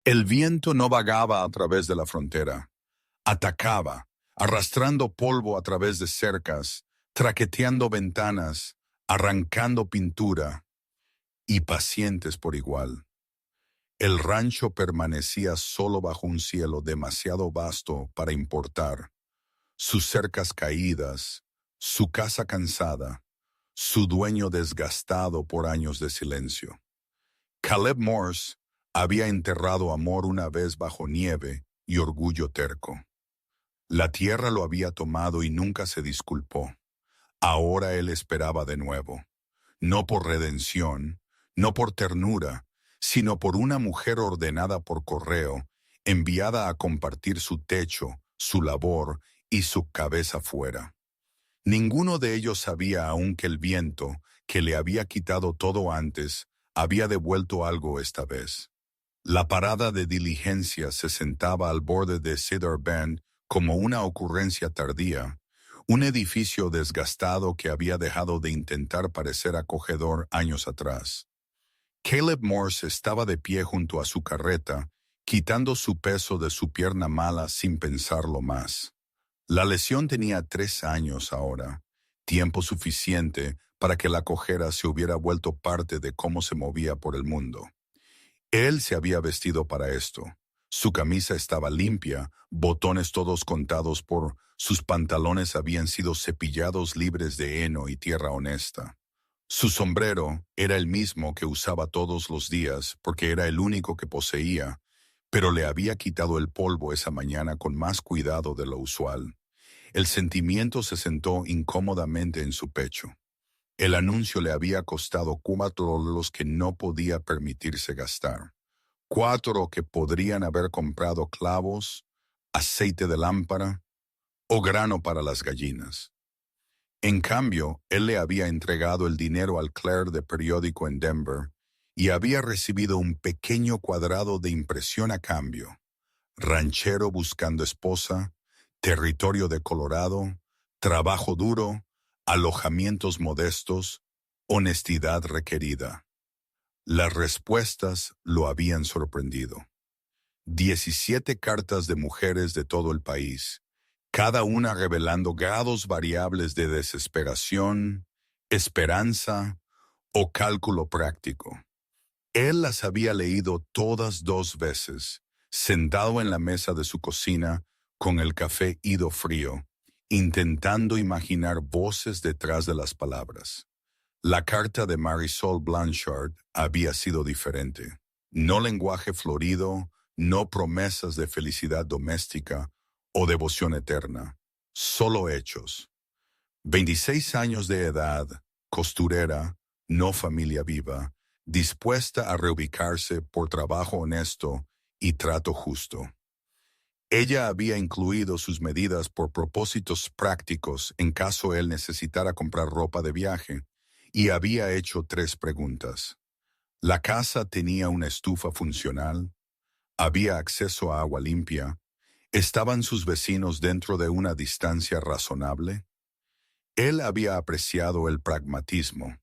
El viento no vagaba a través de la frontera, atacaba, arrastrando polvo a través de cercas, traqueteando ventanas, arrancando pintura, y pacientes por igual. El rancho permanecía solo bajo un cielo demasiado vasto para importar, sus cercas caídas, su casa cansada, su dueño desgastado por años de silencio. Caleb Morse había enterrado amor una vez bajo nieve y orgullo terco. La tierra lo había tomado y nunca se disculpó. Ahora él esperaba de nuevo, no por redención, no por ternura, sino por una mujer ordenada por correo, enviada a compartir su techo, su labor y su cabeza fuera. Ninguno de ellos sabía aún que el viento, que le había quitado todo antes, había devuelto algo esta vez. La parada de diligencia se sentaba al borde de Cedar Bend como una ocurrencia tardía, un edificio desgastado que había dejado de intentar parecer acogedor años atrás. Caleb Morse estaba de pie junto a su carreta, quitando su peso de su pierna mala sin pensarlo más. La lesión tenía 3 años ahora, tiempo suficiente para que la cojera se hubiera vuelto parte de cómo se movía por el mundo. Él se había vestido para esto. Su camisa estaba limpia, botones todos contados sus pantalones habían sido cepillados libres de heno y tierra honesta. Su sombrero era el mismo que usaba todos los días porque era el único que poseía, pero le había quitado el polvo esa mañana con más cuidado de lo usual. El sentimiento se sentó incómodamente en su pecho. El anuncio le había costado $4 que no podía permitirse gastar. 4 que podrían haber comprado clavos, aceite de lámpara o grano para las gallinas. En cambio, él le había entregado el dinero al clerk de periódico en Denver y había recibido un pequeño cuadrado de impresión a cambio. Ranchero buscando esposa, territorio de Colorado, trabajo duro, alojamientos modestos, honestidad requerida. Las respuestas lo habían sorprendido. 17 cartas de mujeres de todo el país, cada una revelando grados variables de desesperación, esperanza o cálculo práctico. Él las había leído todas 2 veces, sentado en la mesa de su cocina con el café ido frío, intentando imaginar voces detrás de las palabras. La carta de Marisol Blanchard había sido diferente. No lenguaje florido, no promesas de felicidad doméstica o devoción eterna, solo hechos. 26 años de edad, costurera, no familia viva, dispuesta a reubicarse por trabajo honesto y trato justo. Ella había incluido sus medidas por propósitos prácticos en caso él necesitara comprar ropa de viaje, y había hecho 3 preguntas. ¿La casa tenía una estufa funcional? ¿Había acceso a agua limpia? ¿Estaban sus vecinos dentro de una distancia razonable? Él había apreciado el pragmatismo.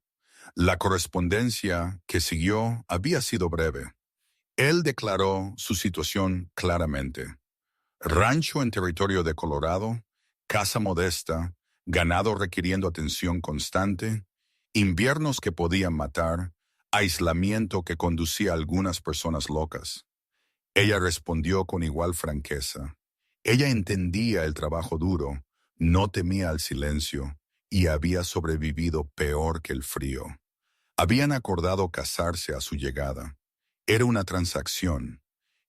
La correspondencia que siguió había sido breve. Él declaró su situación claramente. Rancho en territorio de Colorado, casa modesta, ganado requiriendo atención constante, inviernos que podían matar, aislamiento que conducía a algunas personas locas. Ella respondió con igual franqueza. Ella entendía el trabajo duro, no temía el silencio y había sobrevivido peor que el frío. Habían acordado casarse a su llegada. Era una transacción.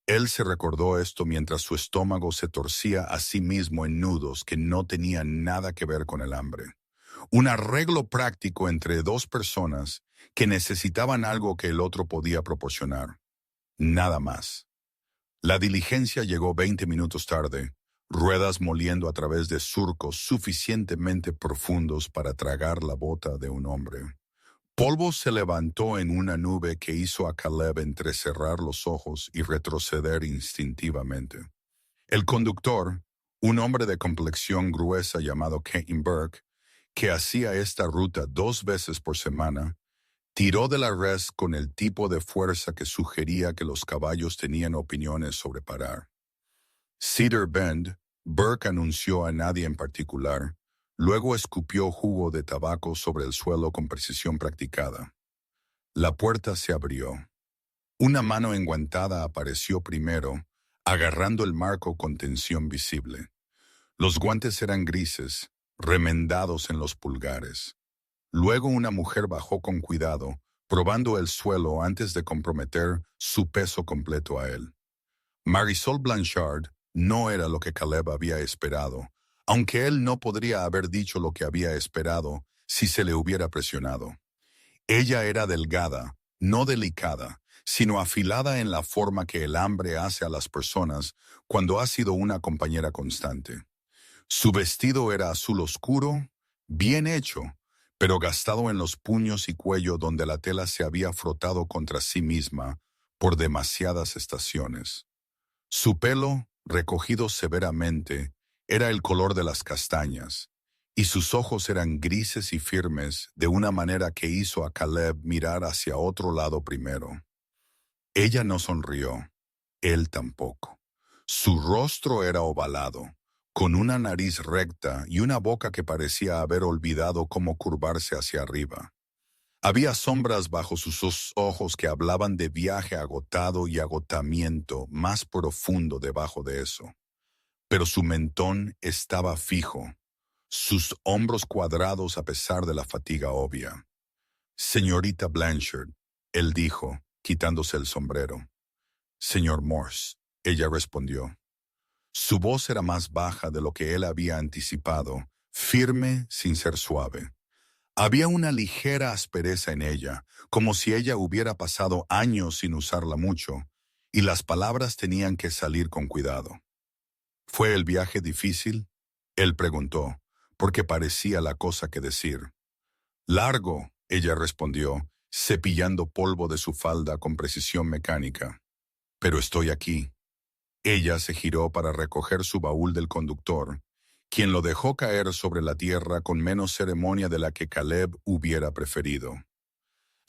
Él se recordó esto mientras su estómago se torcía a sí mismo en nudos que no tenían nada que ver con el hambre. Un arreglo práctico entre 2 personas que necesitaban algo que el otro podía proporcionar. Nada más. La diligencia llegó 20 minutos tarde, ruedas moliendo a través de surcos suficientemente profundos para tragar la bota de un hombre. Polvo se levantó en una nube que hizo a Caleb entrecerrar los ojos y retroceder instintivamente. El conductor, un hombre de complexión gruesa llamado Kane Burke, que hacía esta ruta 2 veces por semana, Tiró de la res con el tipo de fuerza que sugería que los caballos tenían opiniones sobre parar. Cedar Bend, Burke anunció a nadie en particular, luego escupió jugo de tabaco sobre el suelo con precisión practicada. La puerta se abrió. Una mano enguantada apareció primero, agarrando el marco con tensión visible. Los guantes eran grises, remendados en los pulgares. Luego una mujer bajó con cuidado, probando el suelo antes de comprometer su peso completo a él. Marisol Blanchard no era lo que Caleb había esperado, aunque él no podría haber dicho lo que había esperado si se le hubiera presionado. Ella era delgada, no delicada, sino afilada en la forma que el hambre hace a las personas cuando ha sido una compañera constante. Su vestido era azul oscuro, bien hecho, pero gastado en los puños y cuello donde la tela se había frotado contra sí misma por demasiadas estaciones. Su pelo, recogido severamente, era el color de las castañas, y sus ojos eran grises y firmes de una manera que hizo a Caleb mirar hacia otro lado primero. Ella no sonrió, él tampoco. Su rostro era ovalado, con una nariz recta y una boca que parecía haber olvidado cómo curvarse hacia arriba. Había sombras bajo sus ojos que hablaban de viaje agotado y agotamiento más profundo debajo de eso. Pero su mentón estaba fijo, sus hombros cuadrados a pesar de la fatiga obvia. Señorita Blanchard, él dijo, quitándose el sombrero. Señor Morse, ella respondió. Su voz era más baja de lo que él había anticipado, firme sin ser suave. Había una ligera aspereza en ella, como si ella hubiera pasado años sin usarla mucho, y las palabras tenían que salir con cuidado. ¿Fue el viaje difícil? Él preguntó, porque parecía la cosa que decir. Largo, ella respondió, cepillando polvo de su falda con precisión mecánica. Pero estoy aquí. Ella se giró para recoger su baúl del conductor, quien lo dejó caer sobre la tierra con menos ceremonia de la que Caleb hubiera preferido.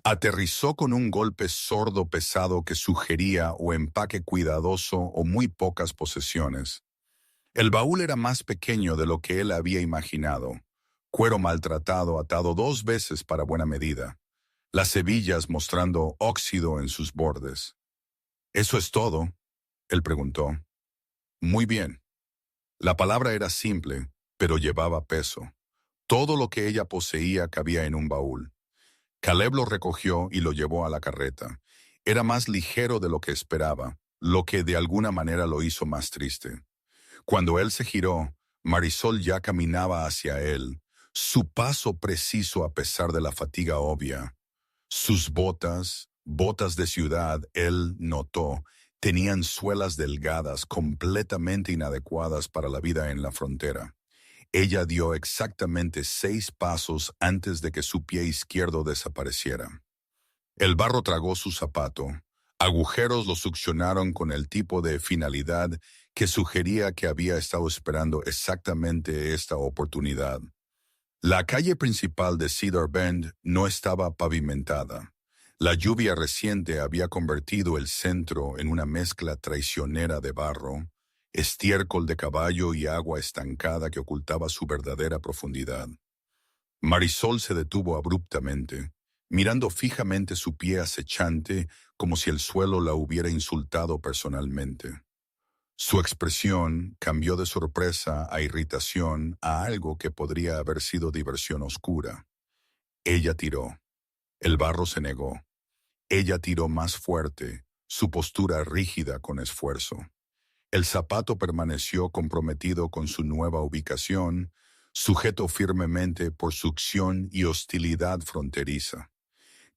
Aterrizó con un golpe sordo pesado que sugería o empaque cuidadoso o muy pocas posesiones. El baúl era más pequeño de lo que él había imaginado, cuero maltratado atado 2 veces para buena medida, las hebillas mostrando óxido en sus bordes. ¿Eso es todo?, él preguntó. Muy bien. La palabra era simple, pero llevaba peso. Todo lo que ella poseía cabía en un baúl. Caleb lo recogió y lo llevó a la carreta. Era más ligero de lo que esperaba, lo que de alguna manera lo hizo más triste. Cuando él se giró, Marisol ya caminaba hacia él, su paso preciso a pesar de la fatiga obvia. Sus botas de ciudad, él notó, tenían suelas delgadas, completamente inadecuadas para la vida en la frontera. Ella dio exactamente 6 pasos antes de que su pie izquierdo desapareciera. El barro tragó su zapato. Agujeros lo succionaron con el tipo de finalidad que sugería que había estado esperando exactamente esta oportunidad. La calle principal de Cedar Bend no estaba pavimentada. La lluvia reciente había convertido el centro en una mezcla traicionera de barro, estiércol de caballo y agua estancada que ocultaba su verdadera profundidad. Marisol se detuvo abruptamente, mirando fijamente su pie acechante como si el suelo la hubiera insultado personalmente. Su expresión cambió de sorpresa a irritación a algo que podría haber sido diversión oscura. Ella tiró. El barro se negó. Ella tiró más fuerte, su postura rígida con esfuerzo. El zapato permaneció comprometido con su nueva ubicación, sujeto firmemente por succión y hostilidad fronteriza.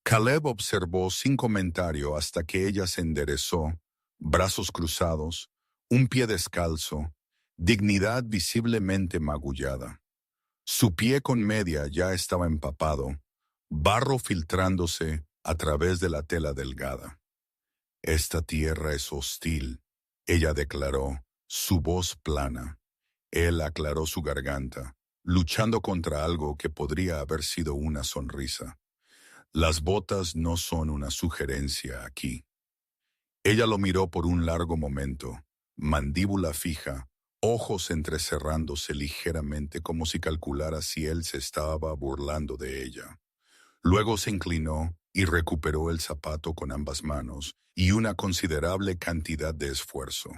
Caleb observó sin comentario hasta que ella se enderezó, brazos cruzados, un pie descalzo, dignidad visiblemente magullada. Su pie con media ya estaba empapado, barro filtrándose a través de la tela delgada. Esta tierra es hostil, ella declaró, su voz plana. Él aclaró su garganta, luchando contra algo que podría haber sido una sonrisa. Las botas no son una sugerencia aquí. Ella lo miró por un largo momento, mandíbula fija, ojos entrecerrándose ligeramente como si calculara si él se estaba burlando de ella. Luego se inclinó y recuperó el zapato con ambas manos y una considerable cantidad de esfuerzo.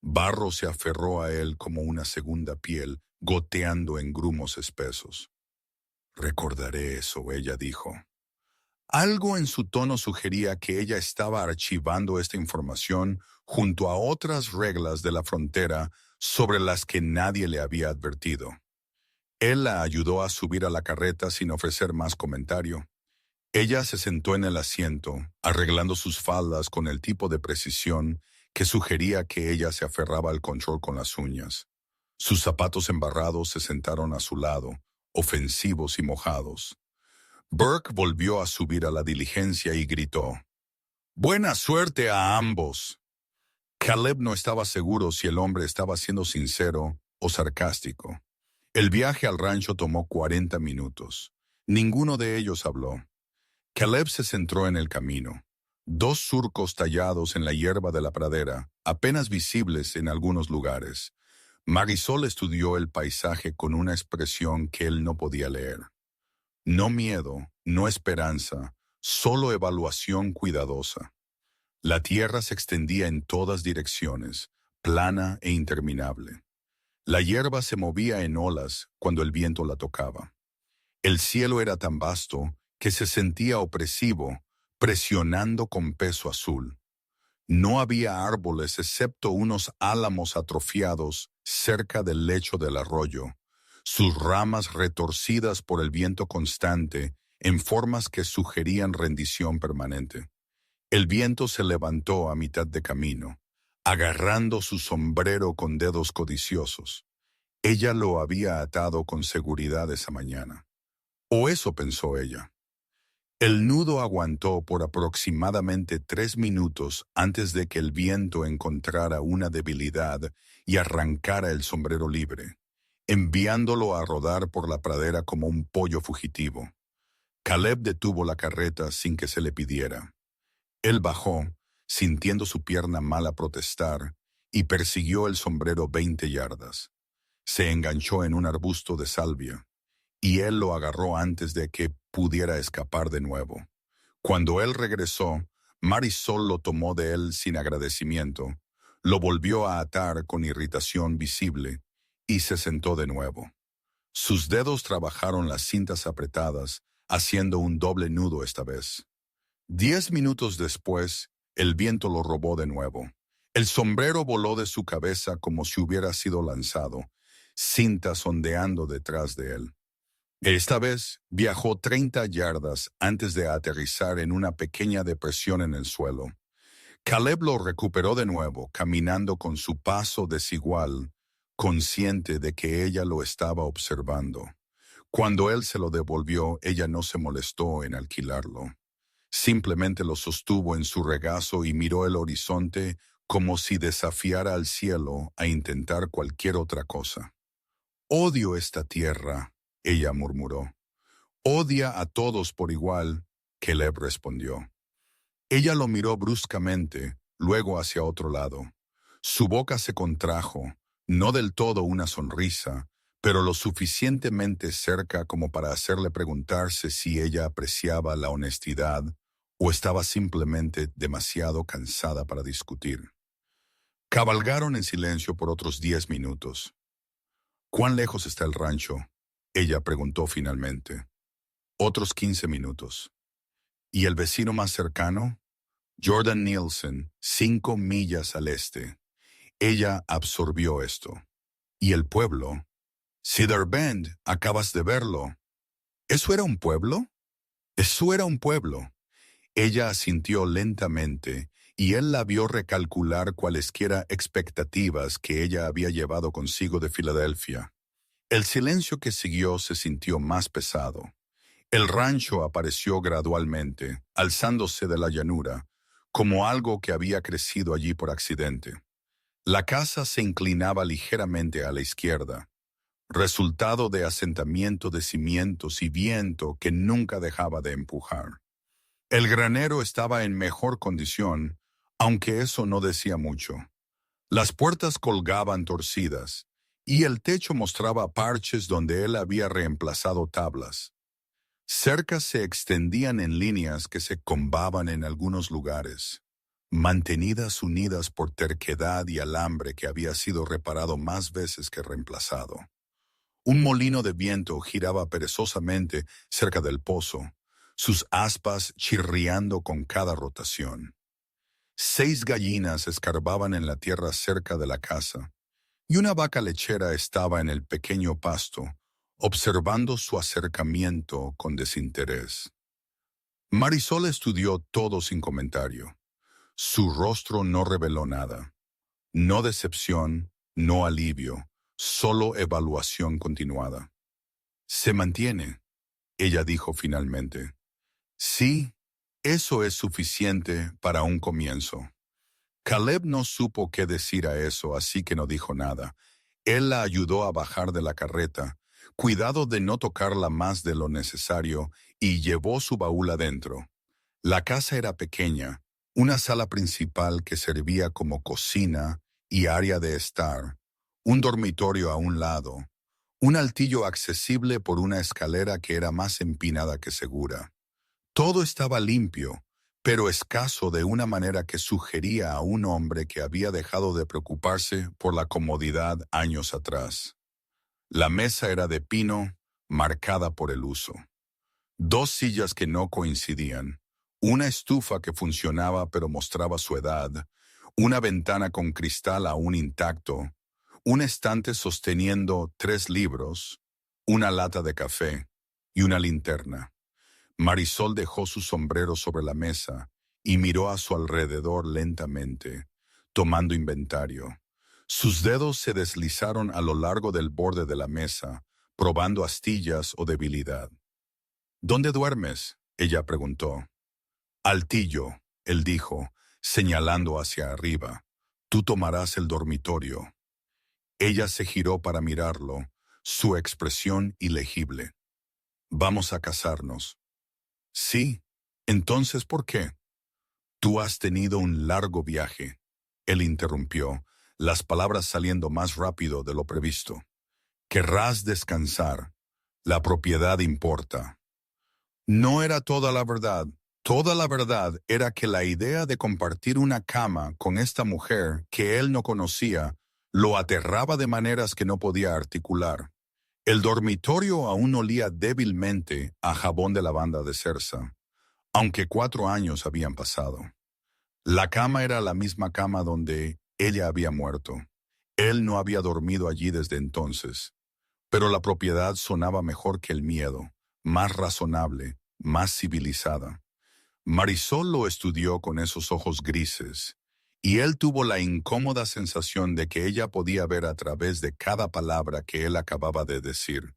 Barro se aferró a él como una segunda piel, goteando en grumos espesos. Recordaré eso, ella dijo. Algo en su tono sugería que ella estaba archivando esta información junto a otras reglas de la frontera sobre las que nadie le había advertido. Él la ayudó a subir a la carreta sin ofrecer más comentario. Ella se sentó en el asiento, arreglando sus faldas con el tipo de precisión que sugería que ella se aferraba al control con las uñas. Sus zapatos embarrados se sentaron a su lado, ofensivos y mojados. Burke volvió a subir a la diligencia y gritó: «¡Buena suerte a ambos!». Caleb no estaba seguro si el hombre estaba siendo sincero o sarcástico. El viaje al rancho tomó 40 minutos. Ninguno de ellos habló. Caleb se centró en el camino. Dos surcos tallados en la hierba de la pradera, apenas visibles en algunos lugares. Marisol estudió el paisaje con una expresión que él no podía leer. No miedo, no esperanza, solo evaluación cuidadosa. La tierra se extendía en todas direcciones, plana e interminable. La hierba se movía en olas cuando el viento la tocaba. El cielo era tan vasto que se sentía opresivo, presionando con peso azul. No había árboles excepto unos álamos atrofiados cerca del lecho del arroyo, sus ramas retorcidas por el viento constante en formas que sugerían rendición permanente. El viento se levantó a mitad de camino, agarrando su sombrero con dedos codiciosos. Ella lo había atado con seguridad esa mañana. O eso pensó ella. El nudo aguantó por aproximadamente 3 minutos antes de que el viento encontrara una debilidad y arrancara el sombrero libre, enviándolo a rodar por la pradera como un pollo fugitivo. Caleb detuvo la carreta sin que se le pidiera. Él bajó, sintiendo su pierna mala protestar, y persiguió el sombrero 20 yardas. Se enganchó en un arbusto de salvia, y él lo agarró antes de que pudiera escapar de nuevo. Cuando él regresó, Marisol lo tomó de él sin agradecimiento, lo volvió a atar con irritación visible y se sentó de nuevo. Sus dedos trabajaron las cintas apretadas, haciendo un doble nudo esta vez. 10 minutos después, el viento lo robó de nuevo. El sombrero voló de su cabeza como si hubiera sido lanzado, cintas ondeando detrás de él. Esta vez viajó 30 yardas antes de aterrizar en una pequeña depresión en el suelo. Caleb lo recuperó de nuevo, caminando con su paso desigual, consciente de que ella lo estaba observando. Cuando él se lo devolvió, ella no se molestó en alquilarlo. Simplemente lo sostuvo en su regazo y miró el horizonte como si desafiara al cielo a intentar cualquier otra cosa. «Odio esta tierra», ella murmuró. «Odia a todos por igual», Caleb respondió. Ella lo miró bruscamente, luego hacia otro lado. Su boca se contrajo, no del todo una sonrisa, pero lo suficientemente cerca como para hacerle preguntarse si ella apreciaba la honestidad o estaba simplemente demasiado cansada para discutir. Cabalgaron en silencio por otros 10 minutos. «¿Cuán lejos está el rancho?», ella preguntó finalmente. Otros 15 minutos. «¿Y el vecino más cercano?». «Jordan Nielsen, 5 millas al este». Ella absorbió esto. «¿Y el pueblo?». «Cedar Bend, acabas de verlo». «¿Eso era un pueblo?». «Eso era un pueblo». Ella asintió lentamente, y él la vio recalcular cualesquiera expectativas que ella había llevado consigo de Filadelfia. El silencio que siguió se sintió más pesado. El rancho apareció gradualmente, alzándose de la llanura, como algo que había crecido allí por accidente. La casa se inclinaba ligeramente a la izquierda. resultado de asentamiento de cimientos y viento que nunca dejaba de empujar. El granero estaba en mejor condición, aunque eso no decía mucho. Las puertas colgaban torcidas, y el techo mostraba parches donde él había reemplazado tablas. Cercas se extendían en líneas que se combaban en algunos lugares, mantenidas unidas por terquedad y alambre que había sido reparado más veces que reemplazado. Un molino de viento giraba perezosamente cerca del pozo, sus aspas chirriando con cada rotación. 6 gallinas escarbaban en la tierra cerca de la casa, y una vaca lechera estaba en el pequeño pasto, observando su acercamiento con desinterés. Marisol estudió todo sin comentario. Su rostro no reveló nada. No decepción, no alivio, solo evaluación continuada. «Se mantiene», ella dijo finalmente. «Sí, eso es suficiente para un comienzo». Caleb no supo qué decir a eso, así que no dijo nada. Él la ayudó a bajar de la carreta, cuidado de no tocarla más de lo necesario, y llevó su baúl adentro. La casa era pequeña, una sala principal que servía como cocina y área de estar, un dormitorio a un lado, un altillo accesible por una escalera que era más empinada que segura. Todo estaba limpio, pero escaso de una manera que sugería a un hombre que había dejado de preocuparse por la comodidad años atrás. La mesa era de pino, marcada por el uso. 2 sillas que no coincidían, una estufa que funcionaba pero mostraba su edad, una ventana con cristal aún intacto, un estante sosteniendo 3 libros, una lata de café y una linterna. Marisol dejó su sombrero sobre la mesa y miró a su alrededor lentamente, tomando inventario. Sus dedos se deslizaron a lo largo del borde de la mesa, probando astillas o debilidad. «¿Dónde duermes?», ella preguntó. «Altillo», él dijo, señalando hacia arriba. «Tú tomarás el dormitorio». Ella se giró para mirarlo, su expresión ilegible. «Vamos a casarnos». «Sí. Entonces, ¿por qué?» «Tú has tenido un largo viaje», él interrumpió, las palabras saliendo más rápido de lo previsto. «Querrás descansar. La propiedad importa». No era toda la verdad. Toda la verdad era que la idea de compartir una cama con esta mujer que él no conocía lo aterraba de maneras que no podía articular. El dormitorio aún olía débilmente a jabón de lavanda de cerza, aunque 4 años habían pasado. La cama era la misma cama donde ella había muerto. Él no había dormido allí desde entonces, pero la propiedad sonaba mejor que el miedo, más razonable, más civilizada. Marisol lo estudió con esos ojos grises, y él tuvo la incómoda sensación de que ella podía ver a través de cada palabra que él acababa de decir.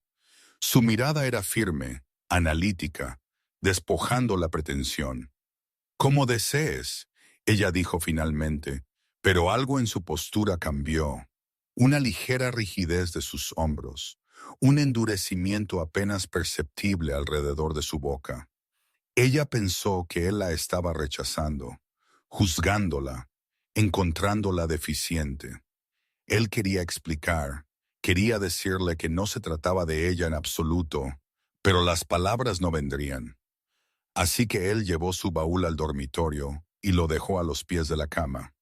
Su mirada era firme, analítica, despojando la pretensión. «Como desees», ella dijo finalmente, pero algo en su postura cambió. Una ligera rigidez de sus hombros, un endurecimiento apenas perceptible alrededor de su boca. Ella pensó que él la estaba rechazando, juzgándola, encontrándola deficiente. Él quería explicar, quería decirle que no se trataba de ella en absoluto, pero las palabras no vendrían. Así que él llevó su baúl al dormitorio y lo dejó a los pies de la cama.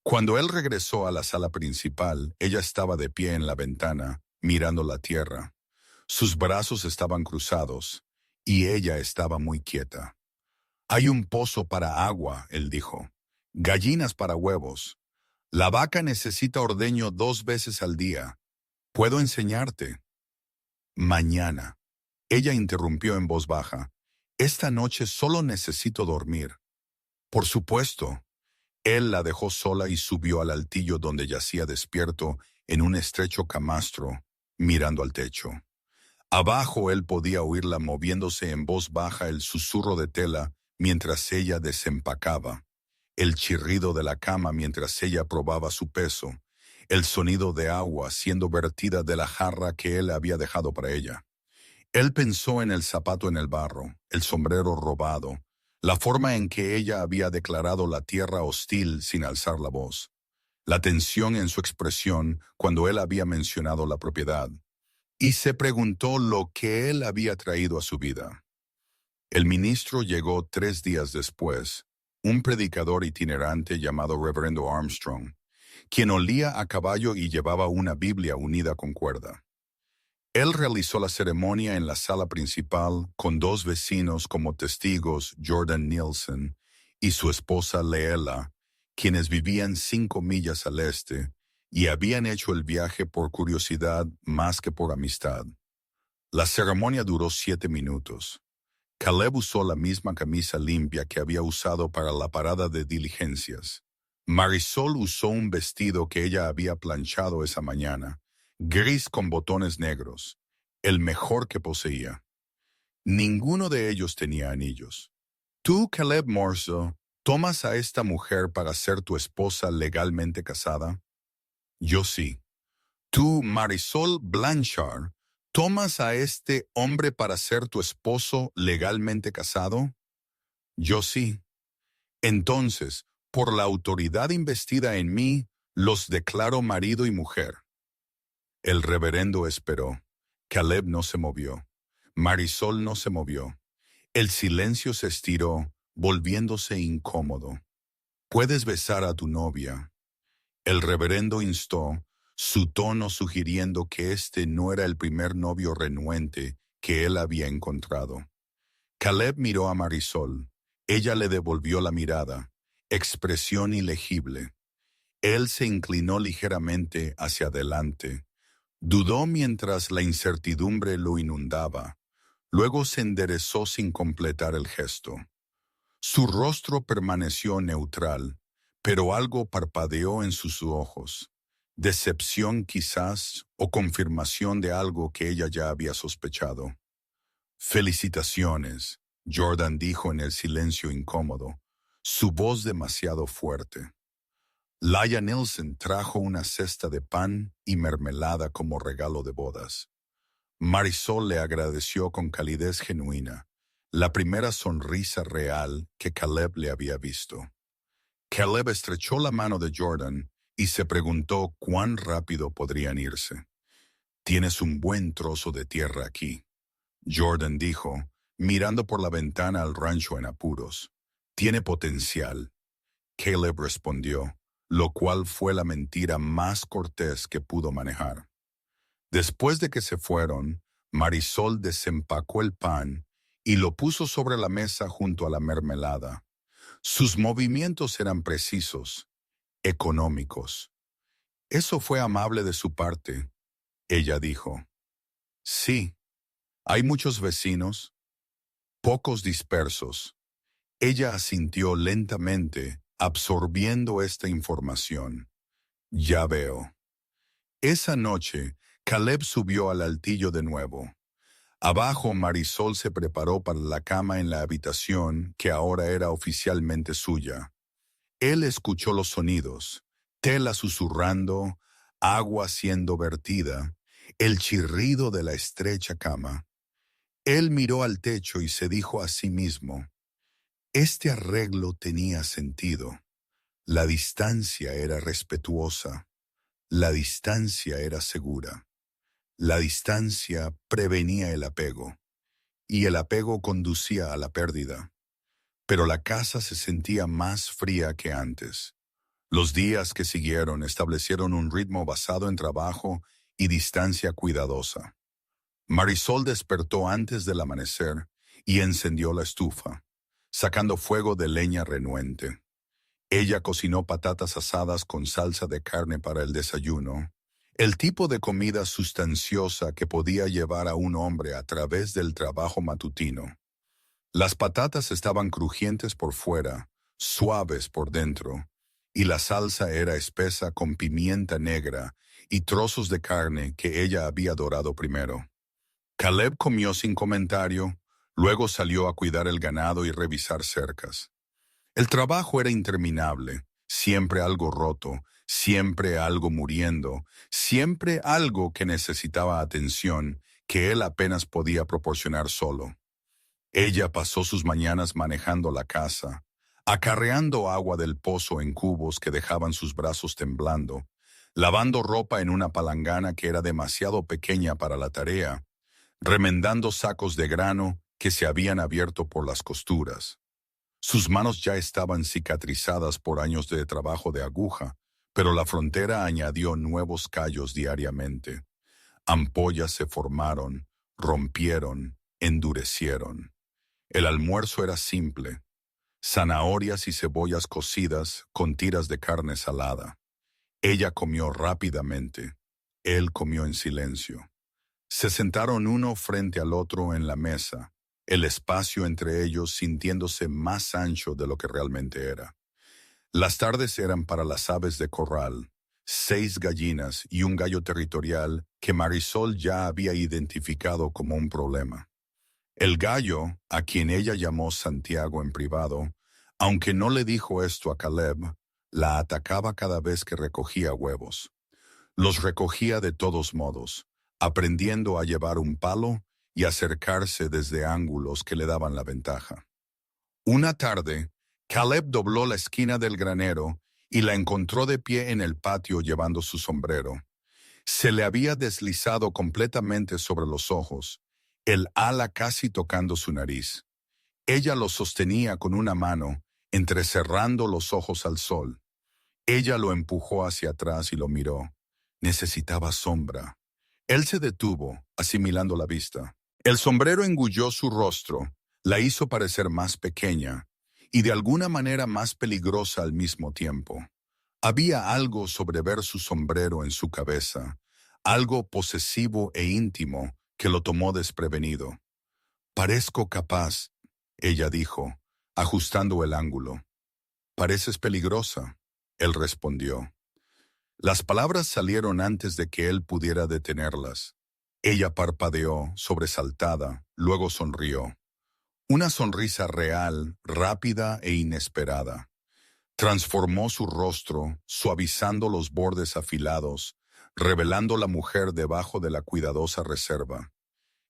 Cuando él regresó a la sala principal, ella estaba de pie en la ventana, mirando la tierra. Sus brazos estaban cruzados, y ella estaba muy quieta. «Hay un pozo para agua», él dijo. «Gallinas para huevos. La vaca necesita ordeño 2 veces al día. Puedo enseñarte». «Mañana», ella interrumpió en voz baja. «Esta noche solo necesito dormir». «Por supuesto». Él la dejó sola y subió al altillo donde yacía despierto en un estrecho camastro, mirando al techo. Abajo él podía oírla moviéndose en voz baja, el susurro de tela mientras ella desempacaba, el chirrido de la cama mientras ella probaba su peso, el sonido de agua siendo vertida de la jarra que él había dejado para ella. Él pensó en el zapato en el barro, el sombrero robado, la forma en que ella había declarado la tierra hostil sin alzar la voz, la tensión en su expresión cuando él había mencionado la propiedad, y se preguntó lo que él había traído a su vida. El ministro llegó 3 días después, un predicador itinerante llamado Reverendo Armstrong, quien olía a caballo y llevaba una Biblia unida con cuerda. Él realizó la ceremonia en la sala principal con 2 vecinos como testigos, Jordan Nielsen y su esposa Leela, quienes vivían 5 millas al este y habían hecho el viaje por curiosidad más que por amistad. La ceremonia duró 7 minutos. Caleb usó la misma camisa limpia que había usado para la parada de diligencias. Marisol usó un vestido que ella había planchado esa mañana, gris con botones negros, el mejor que poseía. Ninguno de ellos tenía anillos. Tú, Caleb Morso, ¿tomas a esta mujer para ser tu esposa legalmente casada? Yo sí. Tú, Marisol Blanchard, ¿tomas a este hombre para ser tu esposo legalmente casado? Yo sí. Entonces, por la autoridad investida en mí, los declaro marido y mujer. El reverendo esperó. Caleb no se movió. Marisol no se movió. El silencio se estiró, volviéndose incómodo. Puedes besar a tu novia. El reverendo instó, su tono sugiriendo que este no era el primer novio renuente que él había encontrado. Caleb miró a Marisol. Ella le devolvió la mirada, expresión ilegible. Él se inclinó ligeramente hacia adelante. Dudó mientras la incertidumbre lo inundaba. Luego se enderezó sin completar el gesto. Su rostro permaneció neutral, pero algo parpadeó en sus ojos. Decepción quizás o confirmación de algo que ella ya había sospechado. Felicitaciones, Jordan dijo en el silencio incómodo, su voz demasiado fuerte. Laia Nielsen trajo una cesta de pan y mermelada como regalo de bodas. Marisol le agradeció con calidez genuina, la primera sonrisa real que Caleb le había visto. Caleb estrechó la mano de Jordan y se preguntó cuán rápido podrían irse. Tienes un buen trozo de tierra aquí, Jordan dijo, mirando por la ventana al rancho en apuros. Tiene potencial. Caleb respondió, lo cual fue la mentira más cortés que pudo manejar. Después de que se fueron, Marisol desempacó el pan y lo puso sobre la mesa junto a la mermelada. Sus movimientos eran precisos, económicos. Eso fue amable de su parte, ella dijo. Sí, hay muchos vecinos, pocos dispersos. Ella asintió lentamente, absorbiendo esta información. Ya veo. Esa noche, Caleb subió al altillo de nuevo. Abajo, Marisol se preparó para la cama en la habitación que ahora era oficialmente suya. Él escuchó los sonidos, tela susurrando, agua siendo vertida, el chirrido de la estrecha cama. Él miró al techo y se dijo a sí mismo, este arreglo tenía sentido. La distancia era respetuosa. La distancia era segura. La distancia prevenía el apego, y el apego conducía a la pérdida. Pero la casa se sentía más fría que antes. Los días que siguieron establecieron un ritmo basado en trabajo y distancia cuidadosa. Marisol despertó antes del amanecer y encendió la estufa, sacando fuego de leña renuente. Ella cocinó patatas asadas con salsa de carne para el desayuno, el tipo de comida sustanciosa que podía llevar a un hombre a través del trabajo matutino. Las patatas estaban crujientes por fuera, suaves por dentro, y la salsa era espesa con pimienta negra y trozos de carne que ella había dorado primero. Caleb comió sin comentario, luego salió a cuidar el ganado y revisar cercas. El trabajo era interminable, siempre algo roto, Siempre algo muriendo, siempre algo que necesitaba atención que él apenas podía proporcionar solo. Ella pasó sus mañanas manejando la casa, acarreando agua del pozo en cubos que dejaban sus brazos temblando, lavando ropa en una palangana que era demasiado pequeña para la tarea, remendando sacos de grano que se habían abierto por las costuras. Sus manos ya estaban cicatrizadas por años de trabajo de aguja, pero la frontera añadió nuevos callos diariamente. Ampollas se formaron, rompieron, endurecieron. El almuerzo era simple: zanahorias y cebollas cocidas con tiras de carne salada. Ella comió rápidamente. Él comió en silencio. Se sentaron uno frente al otro en la mesa, el espacio entre ellos sintiéndose más ancho de lo que realmente era. Las tardes eran para las aves de corral, 6 gallinas y un gallo territorial que Marisol ya había identificado como un problema. El gallo, a quien ella llamó Santiago en privado, aunque no le dijo esto a Caleb, la atacaba cada vez que recogía huevos. Los recogía de todos modos, aprendiendo a llevar un palo y acercarse desde ángulos que le daban la ventaja. Una tarde, Caleb dobló la esquina del granero y la encontró de pie en el patio llevando su sombrero. Se le había deslizado completamente sobre los ojos, el ala casi tocando su nariz. Ella lo sostenía con una mano, entrecerrando los ojos al sol. Ella lo empujó hacia atrás y lo miró. Necesitaba sombra. Él se detuvo, asimilando la vista. El sombrero engulló su rostro, la hizo parecer más pequeña y de alguna manera más peligrosa al mismo tiempo. Había algo sobre ver su sombrero en su cabeza, algo posesivo e íntimo que lo tomó desprevenido. «Parezco capaz», ella dijo, ajustando el ángulo. «Pareces peligrosa», él respondió. Las palabras salieron antes de que él pudiera detenerlas. Ella parpadeó, sobresaltada, luego sonrió. Una sonrisa real, rápida e inesperada. Transformó su rostro, suavizando los bordes afilados, revelando la mujer debajo de la cuidadosa reserva.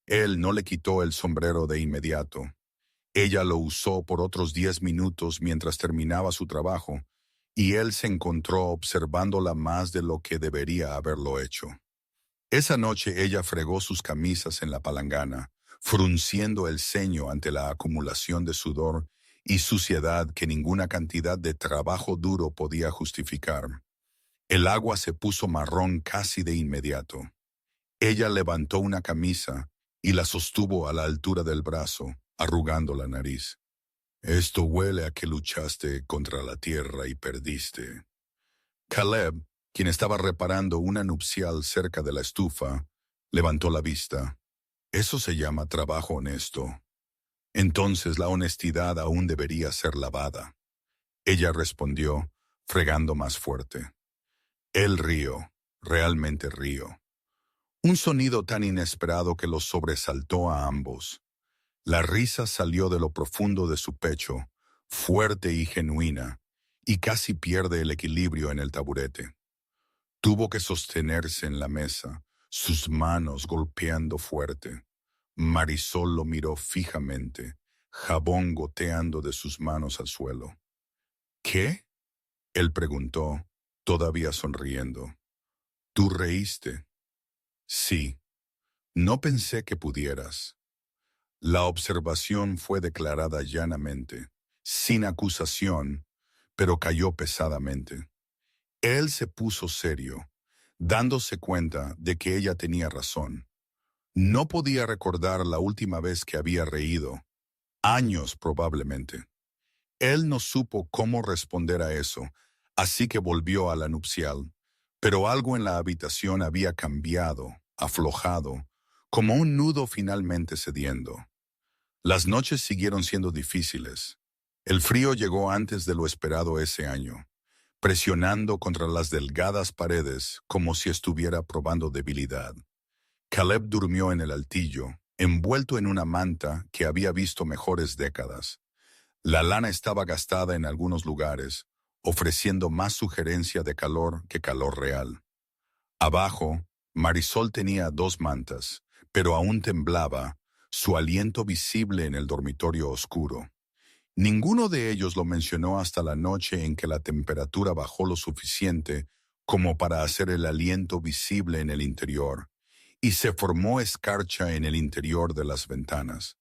Él no le quitó el sombrero de inmediato. Ella lo usó por otros 10 minutos mientras terminaba su trabajo, y él se encontró observándola más de lo que debería haberlo hecho. Esa noche ella fregó sus camisas en la palangana, frunciendo el ceño ante la acumulación de sudor y suciedad que ninguna cantidad de trabajo duro podía justificar. El agua se puso marrón casi de inmediato. Ella levantó una camisa y la sostuvo a la altura del brazo, arrugando la nariz. «Esto huele a que luchaste contra la tierra y perdiste». Caleb, quien estaba reparando una nupcial cerca de la estufa, levantó la vista. «Eso se llama trabajo honesto. Entonces la honestidad aún debería ser lavada». Ella respondió, fregando más fuerte. Él rió, realmente rió. Un sonido tan inesperado que los sobresaltó a ambos. La risa salió de lo profundo de su pecho, fuerte y genuina, y casi pierde el equilibrio en el taburete. Tuvo que sostenerse en la mesa, sus manos golpeando fuerte. Marisol lo miró fijamente, jabón goteando de sus manos al suelo. «¿Qué?», él preguntó, todavía sonriendo. «¿Tú reíste?» «Sí. No pensé que pudieras». La observación fue declarada llanamente, sin acusación, pero cayó pesadamente. Él se puso serio, dándose cuenta de que ella tenía razón. No podía recordar la última vez que había reído, años probablemente. Él no supo cómo responder a eso, así que volvió a la nupcial, pero algo en la habitación había cambiado, aflojado, como un nudo finalmente cediendo. Las noches siguieron siendo difíciles. El frío llegó antes de lo esperado ese año, presionando contra las delgadas paredes como si estuviera probando debilidad. Caleb durmió en el altillo, envuelto en una manta que había visto mejores décadas. La lana estaba gastada en algunos lugares, ofreciendo más sugerencia de calor que calor real. Abajo, Marisol tenía 2 mantas, pero aún temblaba, su aliento visible en el dormitorio oscuro. Ninguno de ellos lo mencionó hasta la noche en que la temperatura bajó lo suficiente como para hacer el aliento visible en el interior, y se formó escarcha en el interior de las ventanas.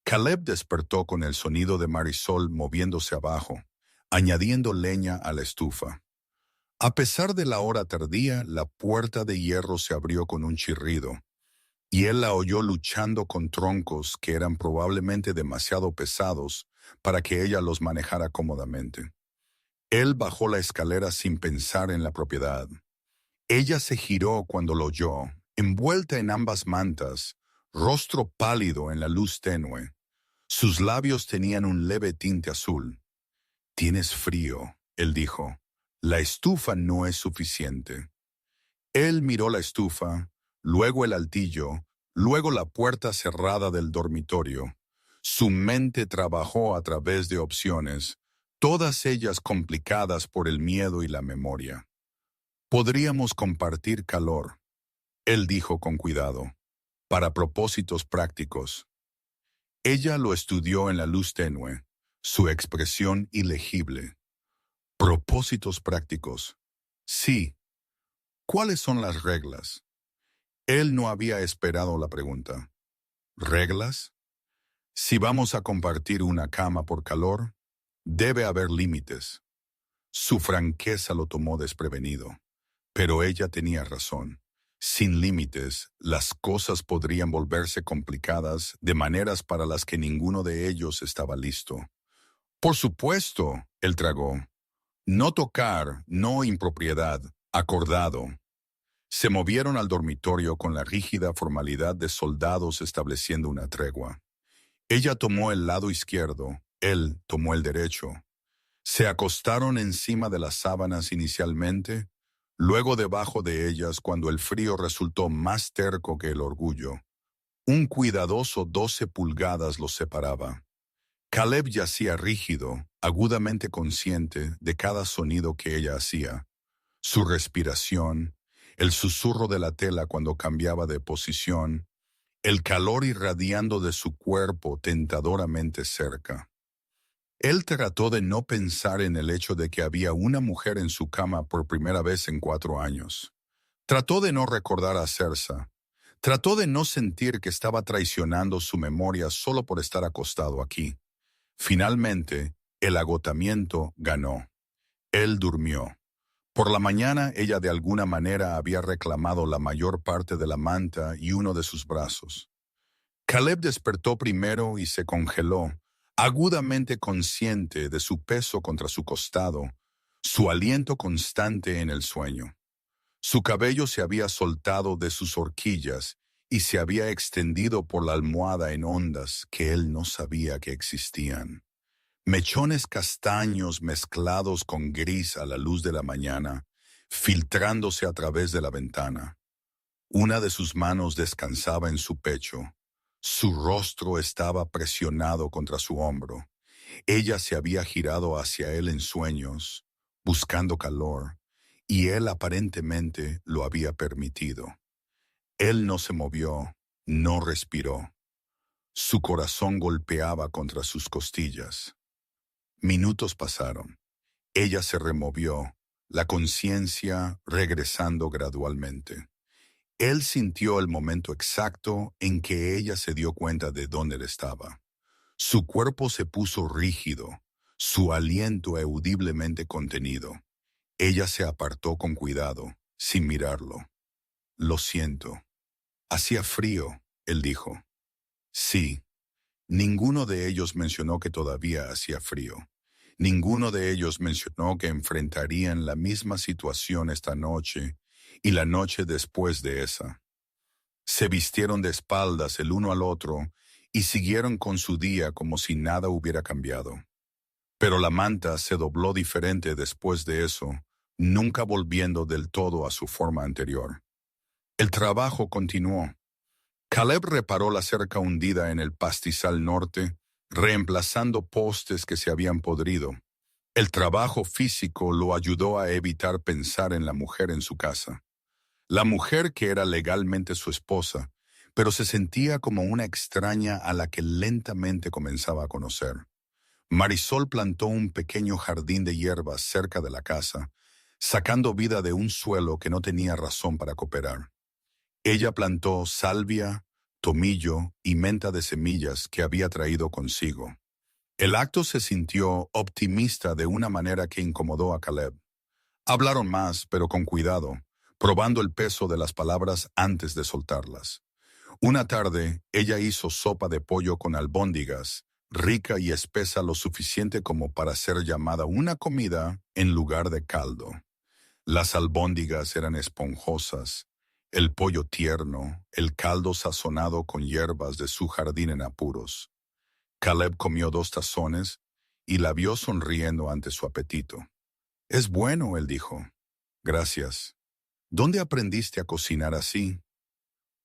Caleb despertó con el sonido de Marisol moviéndose abajo, añadiendo leña a la estufa. A pesar de la hora tardía, la puerta de hierro se abrió con un chirrido, y él la oyó luchando con troncos que eran probablemente demasiado pesados para que ella los manejara cómodamente. Él bajó la escalera sin pensar en la propiedad. Ella se giró cuando lo oyó, envuelta en ambas mantas, rostro pálido en la luz tenue. Sus labios tenían un leve tinte azul. «Tienes frío», él dijo. «La estufa no es suficiente». Él miró la estufa, luego el altillo, luego la puerta cerrada del dormitorio. Su mente trabajó a través de opciones, todas ellas complicadas por el miedo y la memoria. «Podríamos compartir calor», él dijo con cuidado, «para propósitos prácticos». Ella lo estudió en la luz tenue, su expresión ilegible. «Propósitos prácticos». «Sí». «¿Cuáles son las reglas?» Él no había esperado la pregunta. ¿Reglas? Si vamos a compartir una cama por calor, debe haber límites. Su franqueza lo tomó desprevenido, pero ella tenía razón. Sin límites, las cosas podrían volverse complicadas de maneras para las que ninguno de ellos estaba listo. «Por supuesto», él tragó. «No tocar, no impropiedad, acordado». Se movieron al dormitorio con la rígida formalidad de soldados estableciendo una tregua. Ella tomó el lado izquierdo, él tomó el derecho. Se acostaron encima de las sábanas inicialmente, luego debajo de ellas cuando el frío resultó más terco que el orgullo. Un cuidadoso 12 pulgadas los separaba. Caleb yacía rígido, agudamente consciente de cada sonido que ella hacía. Su respiración, el susurro de la tela cuando cambiaba de posición, el calor irradiando de su cuerpo tentadoramente cerca. Él trató de no pensar en el hecho de que había una mujer en su cama por primera vez en 4 años. Trató de no recordar a Cersa. Trató de no sentir que estaba traicionando su memoria solo por estar acostado aquí. Finalmente, el agotamiento ganó. Él durmió. Por la mañana ella de alguna manera había reclamado la mayor parte de la manta y uno de sus brazos. Caleb despertó primero y se congeló, agudamente consciente de su peso contra su costado, su aliento constante en el sueño. Su cabello se había soltado de sus horquillas y se había extendido por la almohada en ondas que él no sabía que existían. Mechones castaños mezclados con gris a la luz de la mañana, filtrándose a través de la ventana. Una de sus manos descansaba en su pecho. Su rostro estaba presionado contra su hombro. Ella se había girado hacia él en sueños, buscando calor, y él aparentemente lo había permitido. Él no se movió, no respiró. Su corazón golpeaba contra sus costillas. Minutos pasaron. Ella se removió, la conciencia regresando gradualmente. Él sintió el momento exacto en que ella se dio cuenta de dónde él estaba. Su cuerpo se puso rígido, su aliento audiblemente contenido. Ella se apartó con cuidado, sin mirarlo. «Lo siento». «Hacía frío», él dijo. «Sí». Ninguno de ellos mencionó que todavía hacía frío. Ninguno de ellos mencionó que enfrentarían la misma situación esta noche y la noche después de esa. Se vistieron de espaldas el uno al otro y siguieron con su día como si nada hubiera cambiado. Pero la manta se dobló diferente después de eso, nunca volviendo del todo a su forma anterior. El trabajo continuó. Caleb reparó la cerca hundida en el pastizal norte, reemplazando postes que se habían podrido. El trabajo físico lo ayudó a evitar pensar en la mujer en su casa. La mujer que era legalmente su esposa, pero se sentía como una extraña a la que lentamente comenzaba a conocer. Marisol plantó un pequeño jardín de hierbas cerca de la casa, sacando vida de un suelo que no tenía razón para cooperar. Ella plantó salvia, tomillo y menta de semillas que había traído consigo. El acto se sintió optimista de una manera que incomodó a Caleb. Hablaron más, pero con cuidado, probando el peso de las palabras antes de soltarlas. Una tarde, ella hizo sopa de pollo con albóndigas, rica y espesa lo suficiente como para ser llamada una comida en lugar de caldo. Las albóndigas eran esponjosas, el pollo tierno, el caldo sazonado con hierbas de su jardín en apuros. Caleb comió 2 tazones y la vio sonriendo ante su apetito. «Es bueno», él dijo. «Gracias. ¿Dónde aprendiste a cocinar así?»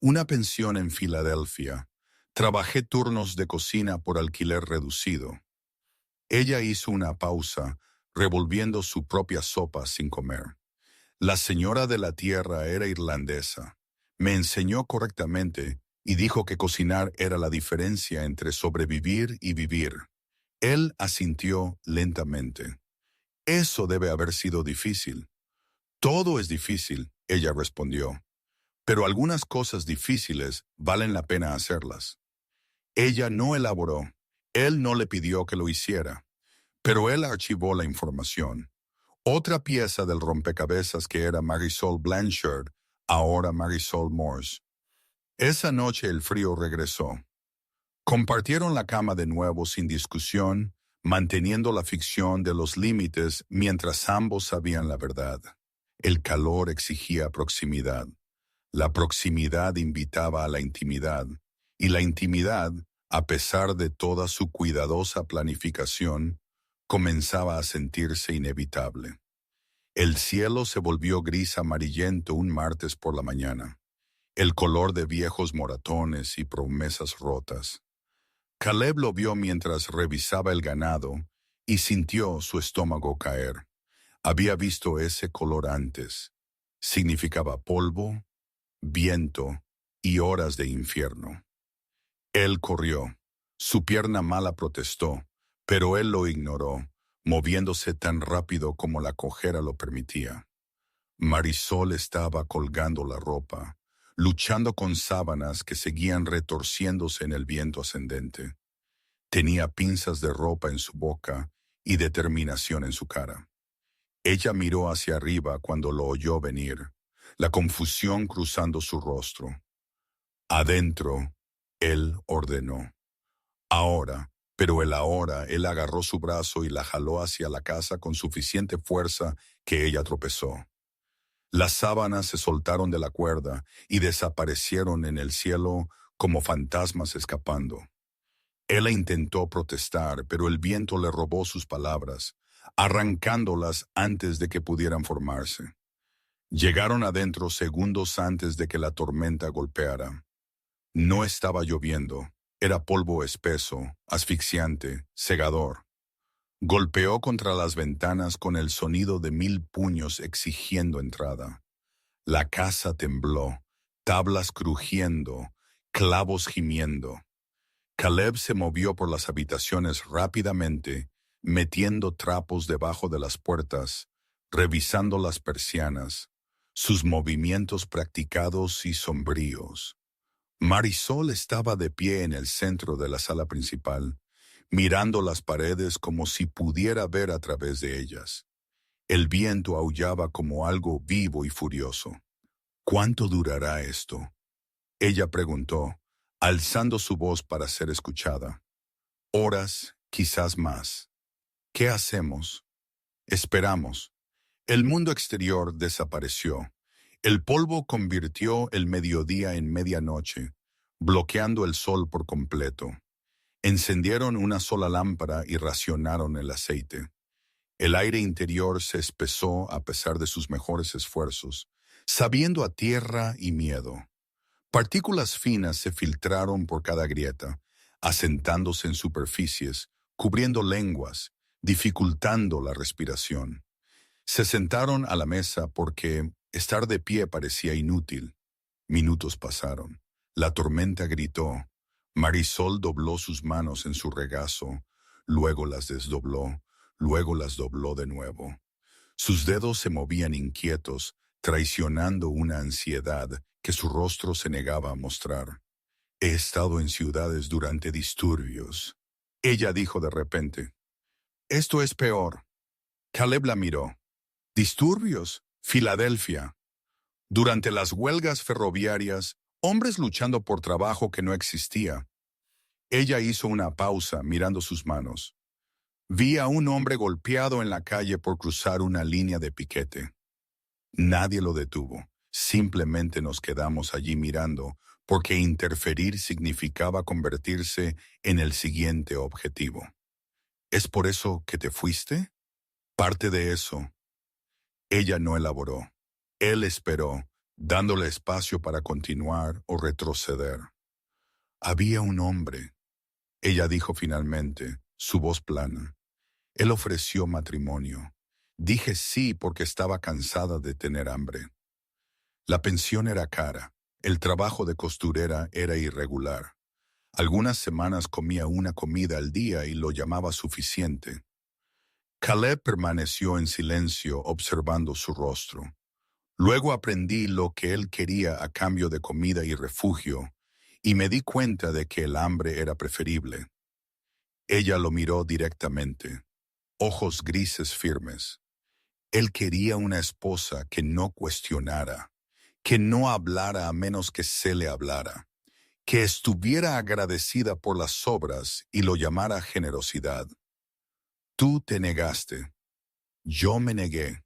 «Una pensión en Filadelfia. Trabajé turnos de cocina por alquiler reducido». Ella hizo una pausa, revolviendo su propia sopa sin comer. «La señora de la tierra era irlandesa. Me enseñó correctamente y dijo que cocinar era la diferencia entre sobrevivir y vivir». Él asintió lentamente. «Eso debe haber sido difícil». «Todo es difícil», ella respondió, «pero algunas cosas difíciles valen la pena hacerlas». Ella no elaboró, él no le pidió que lo hiciera, pero él archivó la información. Otra pieza del rompecabezas que era Marisol Blanchard, ahora Marisol Morse. Esa noche el frío regresó. Compartieron la cama de nuevo sin discusión, manteniendo la ficción de los límites mientras ambos sabían la verdad. El calor exigía proximidad. La proximidad invitaba a la intimidad, y la intimidad, a pesar de toda su cuidadosa planificación, comenzaba a sentirse inevitable. El cielo se volvió gris amarillento un martes por la mañana, el color de viejos moratones y promesas rotas. Caleb lo vio mientras revisaba el ganado y sintió su estómago caer. Había visto ese color antes. Significaba polvo, viento y horas de infierno. Él corrió. Su pierna mala protestó, pero él lo ignoró, moviéndose tan rápido como la cojera lo permitía. Marisol estaba colgando la ropa, luchando con sábanas que seguían retorciéndose en el viento ascendente. Tenía pinzas de ropa en su boca y determinación en su cara. Ella miró hacia arriba cuando lo oyó venir, la confusión cruzando su rostro. «Adentro», él ordenó. «Ahora», pero el ahora, él agarró su brazo y la jaló hacia la casa con suficiente fuerza que ella tropezó. Las sábanas se soltaron de la cuerda y desaparecieron en el cielo como fantasmas escapando. Él intentó protestar, pero el viento le robó sus palabras, arrancándolas antes de que pudieran formarse. Llegaron adentro segundos antes de que la tormenta golpeara. No estaba lloviendo, era polvo espeso, asfixiante, cegador. Golpeó contra las ventanas con el sonido de 1000 puños exigiendo entrada. La casa tembló, tablas crujiendo, clavos gimiendo. Caleb se movió por las habitaciones rápidamente, metiendo trapos debajo de las puertas, revisando las persianas, sus movimientos practicados y sombríos. Marisol estaba de pie en el centro de la sala principal, mirando las paredes como si pudiera ver a través de ellas. El viento aullaba como algo vivo y furioso. «¿Cuánto durará esto?», ella preguntó, alzando su voz para ser escuchada. «Horas, quizás más». «¿Qué hacemos?» «Esperamos». El mundo exterior desapareció. El polvo convirtió el mediodía en medianoche, bloqueando el sol por completo. Encendieron una sola lámpara y racionaron el aceite. El aire interior se espesó a pesar de sus mejores esfuerzos, sabiendo a tierra y miedo. Partículas finas se filtraron por cada grieta, asentándose en superficies, cubriendo lenguas, dificultando la respiración. Se sentaron a la mesa porque estar de pie parecía inútil. Minutos pasaron. La tormenta gritó. Marisol dobló sus manos en su regazo, luego las desdobló, luego las dobló de nuevo. Sus dedos se movían inquietos, traicionando una ansiedad que su rostro se negaba a mostrar. He estado en ciudades durante disturbios. Ella dijo de repente. Esto es peor. Caleb la miró. Disturbios. Filadelfia. Durante las huelgas ferroviarias, hombres luchando por trabajo que no existía. Ella hizo una pausa mirando sus manos. Vi a un hombre golpeado en la calle por cruzar una línea de piquete. Nadie lo detuvo. Simplemente nos quedamos allí mirando, porque interferir significaba convertirse en el siguiente objetivo. ¿Es por eso que te fuiste? Parte de eso. Ella no elaboró. Él esperó, dándole espacio para continuar o retroceder. Había un hombre. Ella dijo finalmente, su voz plana. Él ofreció matrimonio. Dije sí porque estaba cansada de tener hambre. La pensión era cara. El trabajo de costurera era irregular. Algunas semanas comía una comida al día y lo llamaba suficiente. Caleb permaneció en silencio observando su rostro. Luego aprendí lo que él quería a cambio de comida y refugio, y me di cuenta de que el hambre era preferible. Ella lo miró directamente, ojos grises firmes. Él quería una esposa que no cuestionara, que no hablara a menos que se le hablara, que estuviera agradecida por las obras y lo llamara generosidad. Tú te negaste. Yo me negué.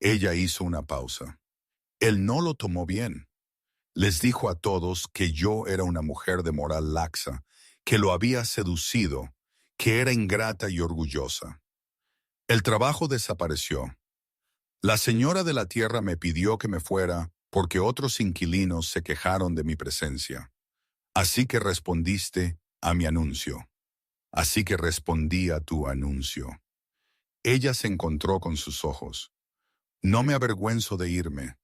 Ella hizo una pausa. Él no lo tomó bien. Les dijo a todos que yo era una mujer de moral laxa, que lo había seducido, que era ingrata y orgullosa. El trabajo desapareció. La señora de la tierra me pidió que me fuera porque otros inquilinos se quejaron de mi presencia. Así que respondiste a mi anuncio. Así que respondí a tu anuncio. Ella se encontró con sus ojos. No me avergüenzo de irme.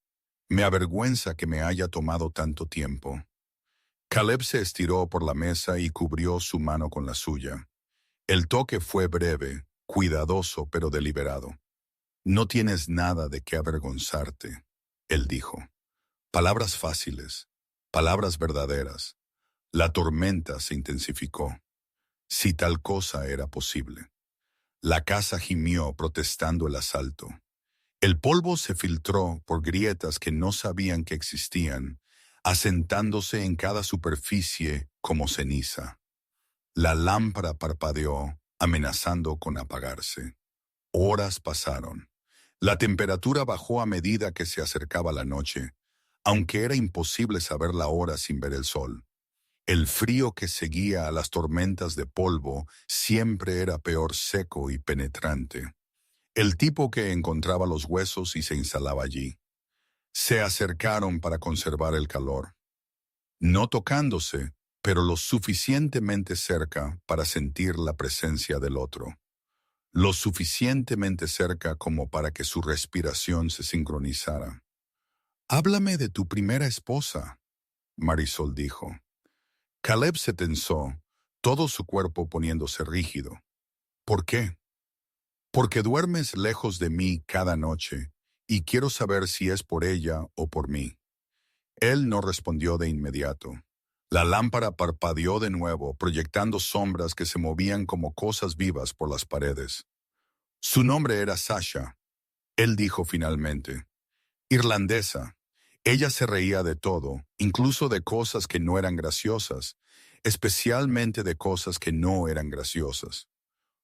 Me avergüenza que me haya tomado tanto tiempo. Caleb se estiró por la mesa y cubrió su mano con la suya. El toque fue breve, cuidadoso pero deliberado. No tienes nada de qué avergonzarte, él dijo. Palabras fáciles, palabras verdaderas. La tormenta se intensificó. Si tal cosa era posible. La casa gimió protestando el asalto. El polvo se filtró por grietas que no sabían que existían, asentándose en cada superficie como ceniza. La lámpara parpadeó, amenazando con apagarse. Horas pasaron. La temperatura bajó a medida que se acercaba la noche, aunque era imposible saber la hora sin ver el sol. El frío que seguía a las tormentas de polvo siempre era peor, seco y penetrante. El tipo que encontraba los huesos y se instalaba allí. Se acercaron para conservar el calor. No tocándose, pero lo suficientemente cerca para sentir la presencia del otro. Lo suficientemente cerca como para que su respiración se sincronizara. «Háblame de tu primera esposa», Marisol dijo. Caleb se tensó, todo su cuerpo poniéndose rígido. «¿Por qué?» «Porque duermes lejos de mí cada noche, y quiero saber si es por ella o por mí». Él no respondió de inmediato. La lámpara parpadeó de nuevo, proyectando sombras que se movían como cosas vivas por las paredes. Su nombre era Sasha. Él dijo finalmente. Irlandesa. Ella se reía de todo, incluso de cosas que no eran graciosas, especialmente de cosas que no eran graciosas.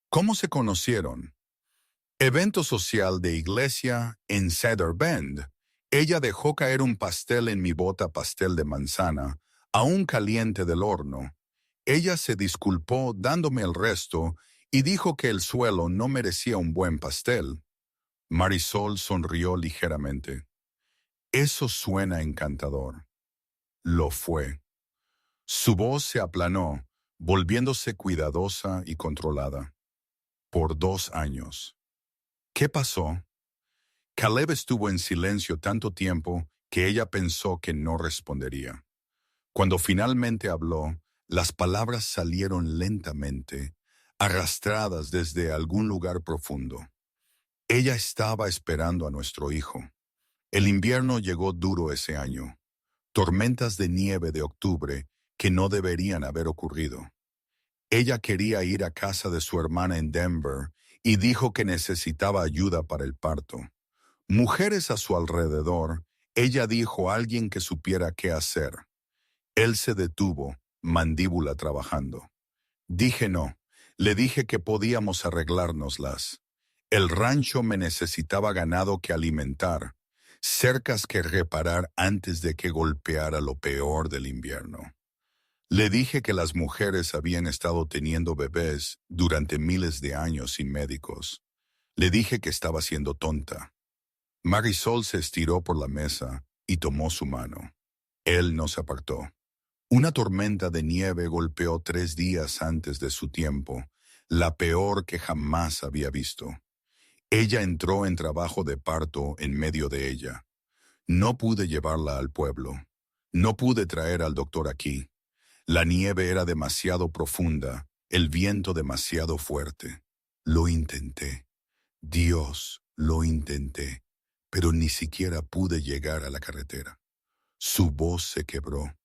¿Cómo se conocieron? Evento social de iglesia en Cedar Bend. Ella dejó caer un pastel en mi bota pastel de manzana, aún caliente del horno. Ella se disculpó dándome el resto y dijo que el suelo no merecía un buen pastel. Marisol sonrió ligeramente. Eso suena encantador. Lo fue. Su voz se aplanó, volviéndose cuidadosa y controlada. por 2 años. ¿Qué pasó? Caleb estuvo en silencio tanto tiempo que ella pensó que no respondería. Cuando finalmente habló, las palabras salieron lentamente, arrastradas desde algún lugar profundo. Ella estaba esperando a nuestro hijo. El invierno llegó duro ese año. Tormentas de nieve de octubre que no deberían haber ocurrido. Ella quería ir a casa de su hermana en Denver y dijo que necesitaba ayuda para el parto. Mujeres a su alrededor, ella dijo a alguien que supiera qué hacer. Él se detuvo, mandíbula trabajando. Dije no, le dije que podíamos arreglárnoslas. El rancho me necesitaba ganado que alimentar, cercas que reparar antes de que golpeara lo peor del invierno. Le dije que las mujeres habían estado teniendo bebés durante miles de años sin médicos. Le dije que estaba siendo tonta. Marisol se estiró por la mesa y tomó su mano. Él no se apartó. Una tormenta de nieve golpeó 3 días antes de su tiempo, la peor que jamás había visto. Ella entró en trabajo de parto en medio de ella. No pude llevarla al pueblo. No pude traer al doctor aquí. La nieve era demasiado profunda, el viento demasiado fuerte. Lo intenté. Dios, lo intenté, pero ni siquiera pude llegar a la carretera. Su voz se quebró.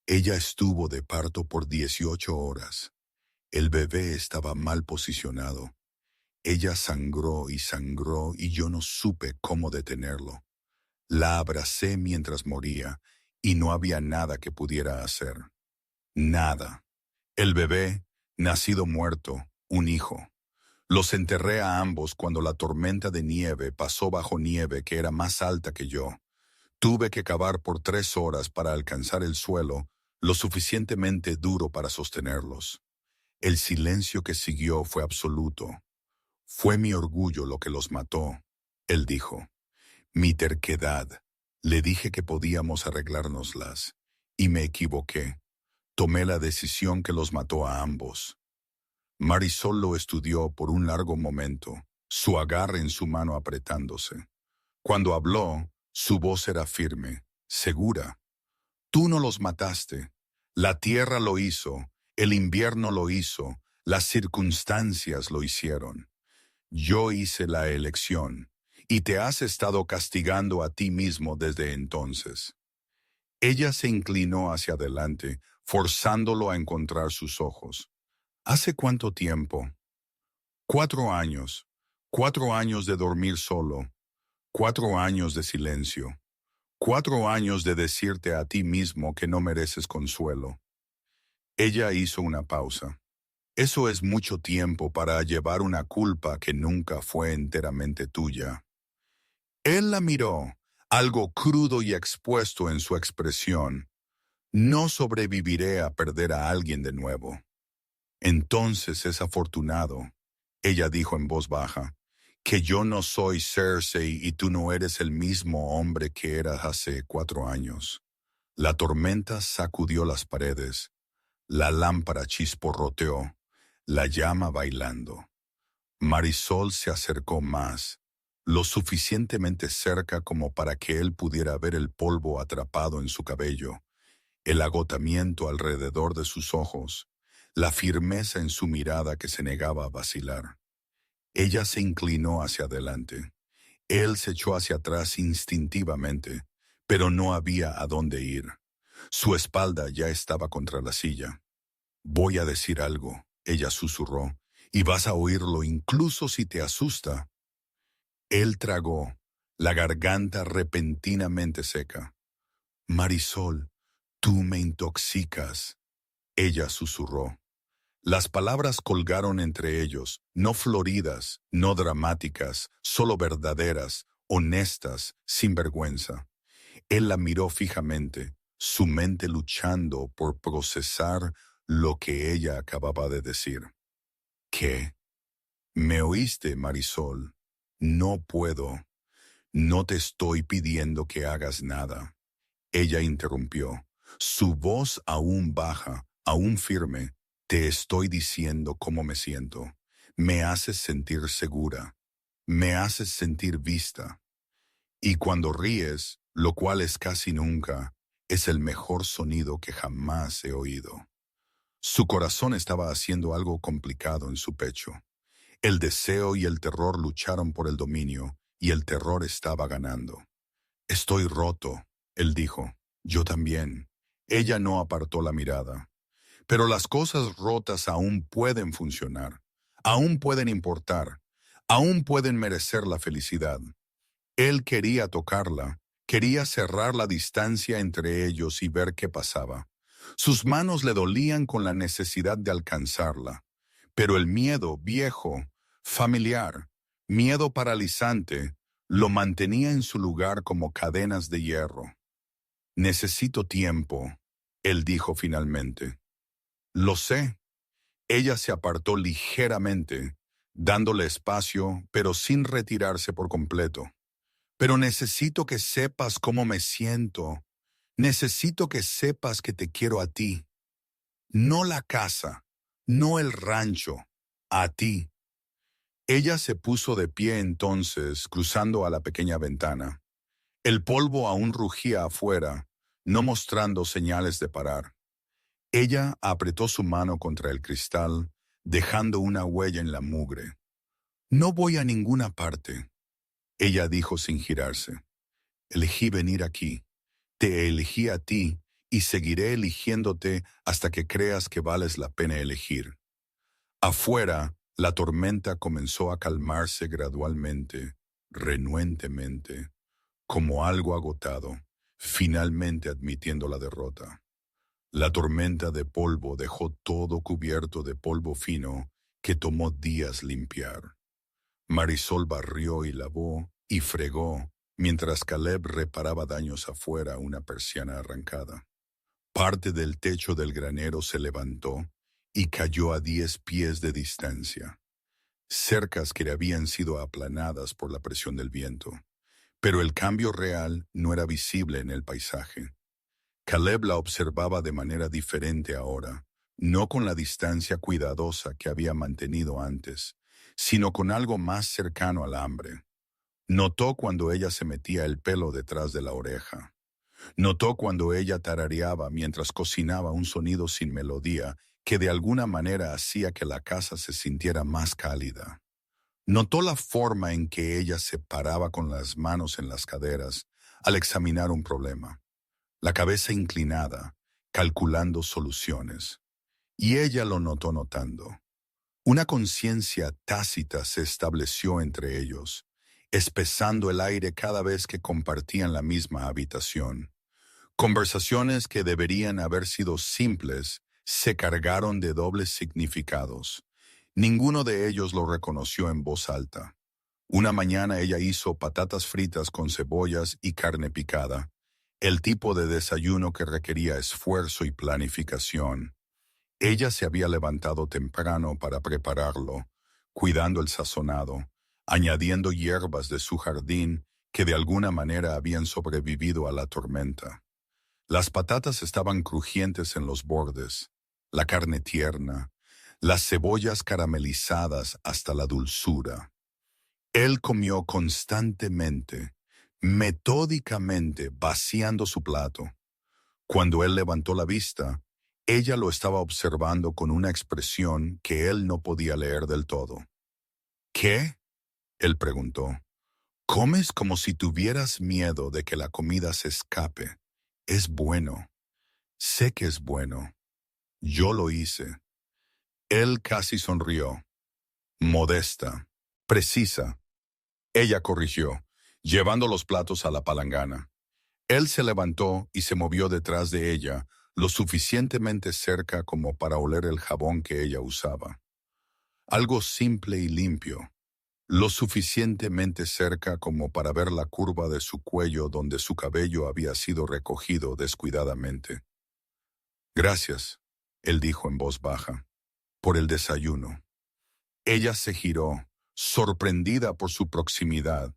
Ella estuvo de parto por 18 horas. El bebé estaba mal posicionado. Ella sangró y yo no supe cómo detenerlo. La abracé mientras moría y no había nada que pudiera hacer. Nada. El bebé, nacido muerto, un hijo. Los enterré a ambos cuando la tormenta de nieve pasó bajo nieve que era más alta que yo. Tuve que cavar por 3 horas para alcanzar el suelo, lo suficientemente duro para sostenerlos. El silencio que siguió fue absoluto. Fue mi orgullo lo que los mató, él dijo. Mi terquedad. Le dije que podíamos arreglárnoslas. Y me equivoqué. Tomé la decisión que los mató a ambos. Marisol lo estudió por un largo momento, su agarre en su mano apretándose. Cuando habló, su voz era firme, segura. Tú no los mataste. La tierra lo hizo, el invierno lo hizo, las circunstancias lo hicieron. Yo hice la elección, y te has estado castigando a ti mismo desde entonces. Ella se inclinó hacia adelante, forzándolo a encontrar sus ojos. ¿Hace cuánto tiempo? 4 años. 4 años de dormir solo. 4 años de silencio. 4 años de decirte a ti mismo que no mereces consuelo. Ella hizo una pausa. Eso es mucho tiempo para llevar una culpa que nunca fue enteramente tuya. Él la miró, algo crudo y expuesto en su expresión. No sobreviviré a perder a alguien de nuevo. Entonces es afortunado, ella dijo en voz baja, que yo no soy Cersei y tú no eres el mismo hombre que eras hace 4 años. La tormenta sacudió las paredes, la lámpara chisporroteó, la llama bailando. Marisol se acercó más, lo suficientemente cerca como para que él pudiera ver el polvo atrapado en su cabello, el agotamiento alrededor de sus ojos, la firmeza en su mirada que se negaba a vacilar. Ella se inclinó hacia adelante. Él se echó hacia atrás instintivamente, pero no había a dónde ir. Su espalda ya estaba contra la silla. Voy a decir algo, ella susurró, y vas a oírlo incluso si te asusta. Él tragó, la garganta repentinamente seca. Marisol, tú me intoxicas, ella susurró. Las palabras colgaron entre ellos, no floridas, no dramáticas, solo verdaderas, honestas, sin vergüenza. Él la miró fijamente, su mente luchando por procesar lo que ella acababa de decir. ¿Qué? ¿Me oíste, Marisol? No puedo. No te estoy pidiendo que hagas nada. Ella interrumpió, su voz aún baja, aún firme. Te estoy diciendo cómo me siento. Me haces sentir segura. Me haces sentir vista. Y cuando ríes, lo cual es casi nunca, es el mejor sonido que jamás he oído. Su corazón estaba haciendo algo complicado en su pecho. El deseo y el terror lucharon por el dominio, y el terror estaba ganando. Estoy roto, él dijo. Yo también. Ella no apartó la mirada. Pero las cosas rotas aún pueden funcionar, aún pueden importar, aún pueden merecer la felicidad. Él quería tocarla, quería cerrar la distancia entre ellos y ver qué pasaba. Sus manos le dolían con la necesidad de alcanzarla, pero el miedo viejo, familiar, miedo paralizante, lo mantenía en su lugar como cadenas de hierro. Necesito tiempo, él dijo finalmente. Lo sé. Ella se apartó ligeramente, dándole espacio, pero sin retirarse por completo. Pero necesito que sepas cómo me siento. Necesito que sepas que te quiero a ti. No la casa, no el rancho, a ti. Ella se puso de pie entonces, cruzando a la pequeña ventana. El polvo aún rugía afuera, no mostrando señales de parar. Ella apretó su mano contra el cristal, dejando una huella en la mugre. No voy a ninguna parte, ella dijo sin girarse. Elegí venir aquí. Te elegí a ti y seguiré eligiéndote hasta que creas que vales la pena elegir. Afuera, la tormenta comenzó a calmarse gradualmente, renuentemente, como algo agotado, finalmente admitiendo la derrota. La tormenta de polvo dejó todo cubierto de polvo fino que tomó días limpiar. Marisol barrió y lavó y fregó, mientras Caleb reparaba daños afuera una persiana arrancada. Parte del techo del granero se levantó y cayó a 10 pies de distancia. Cercas que habían sido aplanadas por la presión del viento. Pero el cambio real no era visible en el paisaje. Caleb la observaba de manera diferente ahora, no con la distancia cuidadosa que había mantenido antes, sino con algo más cercano al hambre. Notó cuando ella se metía el pelo detrás de la oreja. Notó cuando ella tarareaba mientras cocinaba un sonido sin melodía que de alguna manera hacía que la casa se sintiera más cálida. Notó la forma en que ella se paraba con las manos en las caderas al examinar un problema, la cabeza inclinada, calculando soluciones. Y ella lo notó notando. Una conciencia tácita se estableció entre ellos, espesando el aire cada vez que compartían la misma habitación. Conversaciones que deberían haber sido simples se cargaron de dobles significados. Ninguno de ellos lo reconoció en voz alta. Una mañana ella hizo patatas fritas con cebollas y carne picada, el tipo de desayuno que requería esfuerzo y planificación. Ella se había levantado temprano para prepararlo, cuidando el sazonado, añadiendo hierbas de su jardín que de alguna manera habían sobrevivido a la tormenta. Las patatas estaban crujientes en los bordes, la carne tierna, las cebollas caramelizadas hasta la dulzura. Él comió constantemente, metódicamente, vaciando su plato. Cuando él levantó la vista, ella lo estaba observando con una expresión que él no podía leer del todo. ¿Qué? Él preguntó. Comes como si tuvieras miedo de que la comida se escape. Es bueno. Sé que es bueno. Yo lo hice. Él casi sonrió. Modesta. Precisa. Ella corrigió, llevando los platos a la palangana. Él se levantó y se movió detrás de ella, lo suficientemente cerca como para oler el jabón que ella usaba. Algo simple y limpio, lo suficientemente cerca como para ver la curva de su cuello donde su cabello había sido recogido descuidadamente. Gracias, él dijo en voz baja, por el desayuno. Ella se giró, sorprendida por su proximidad.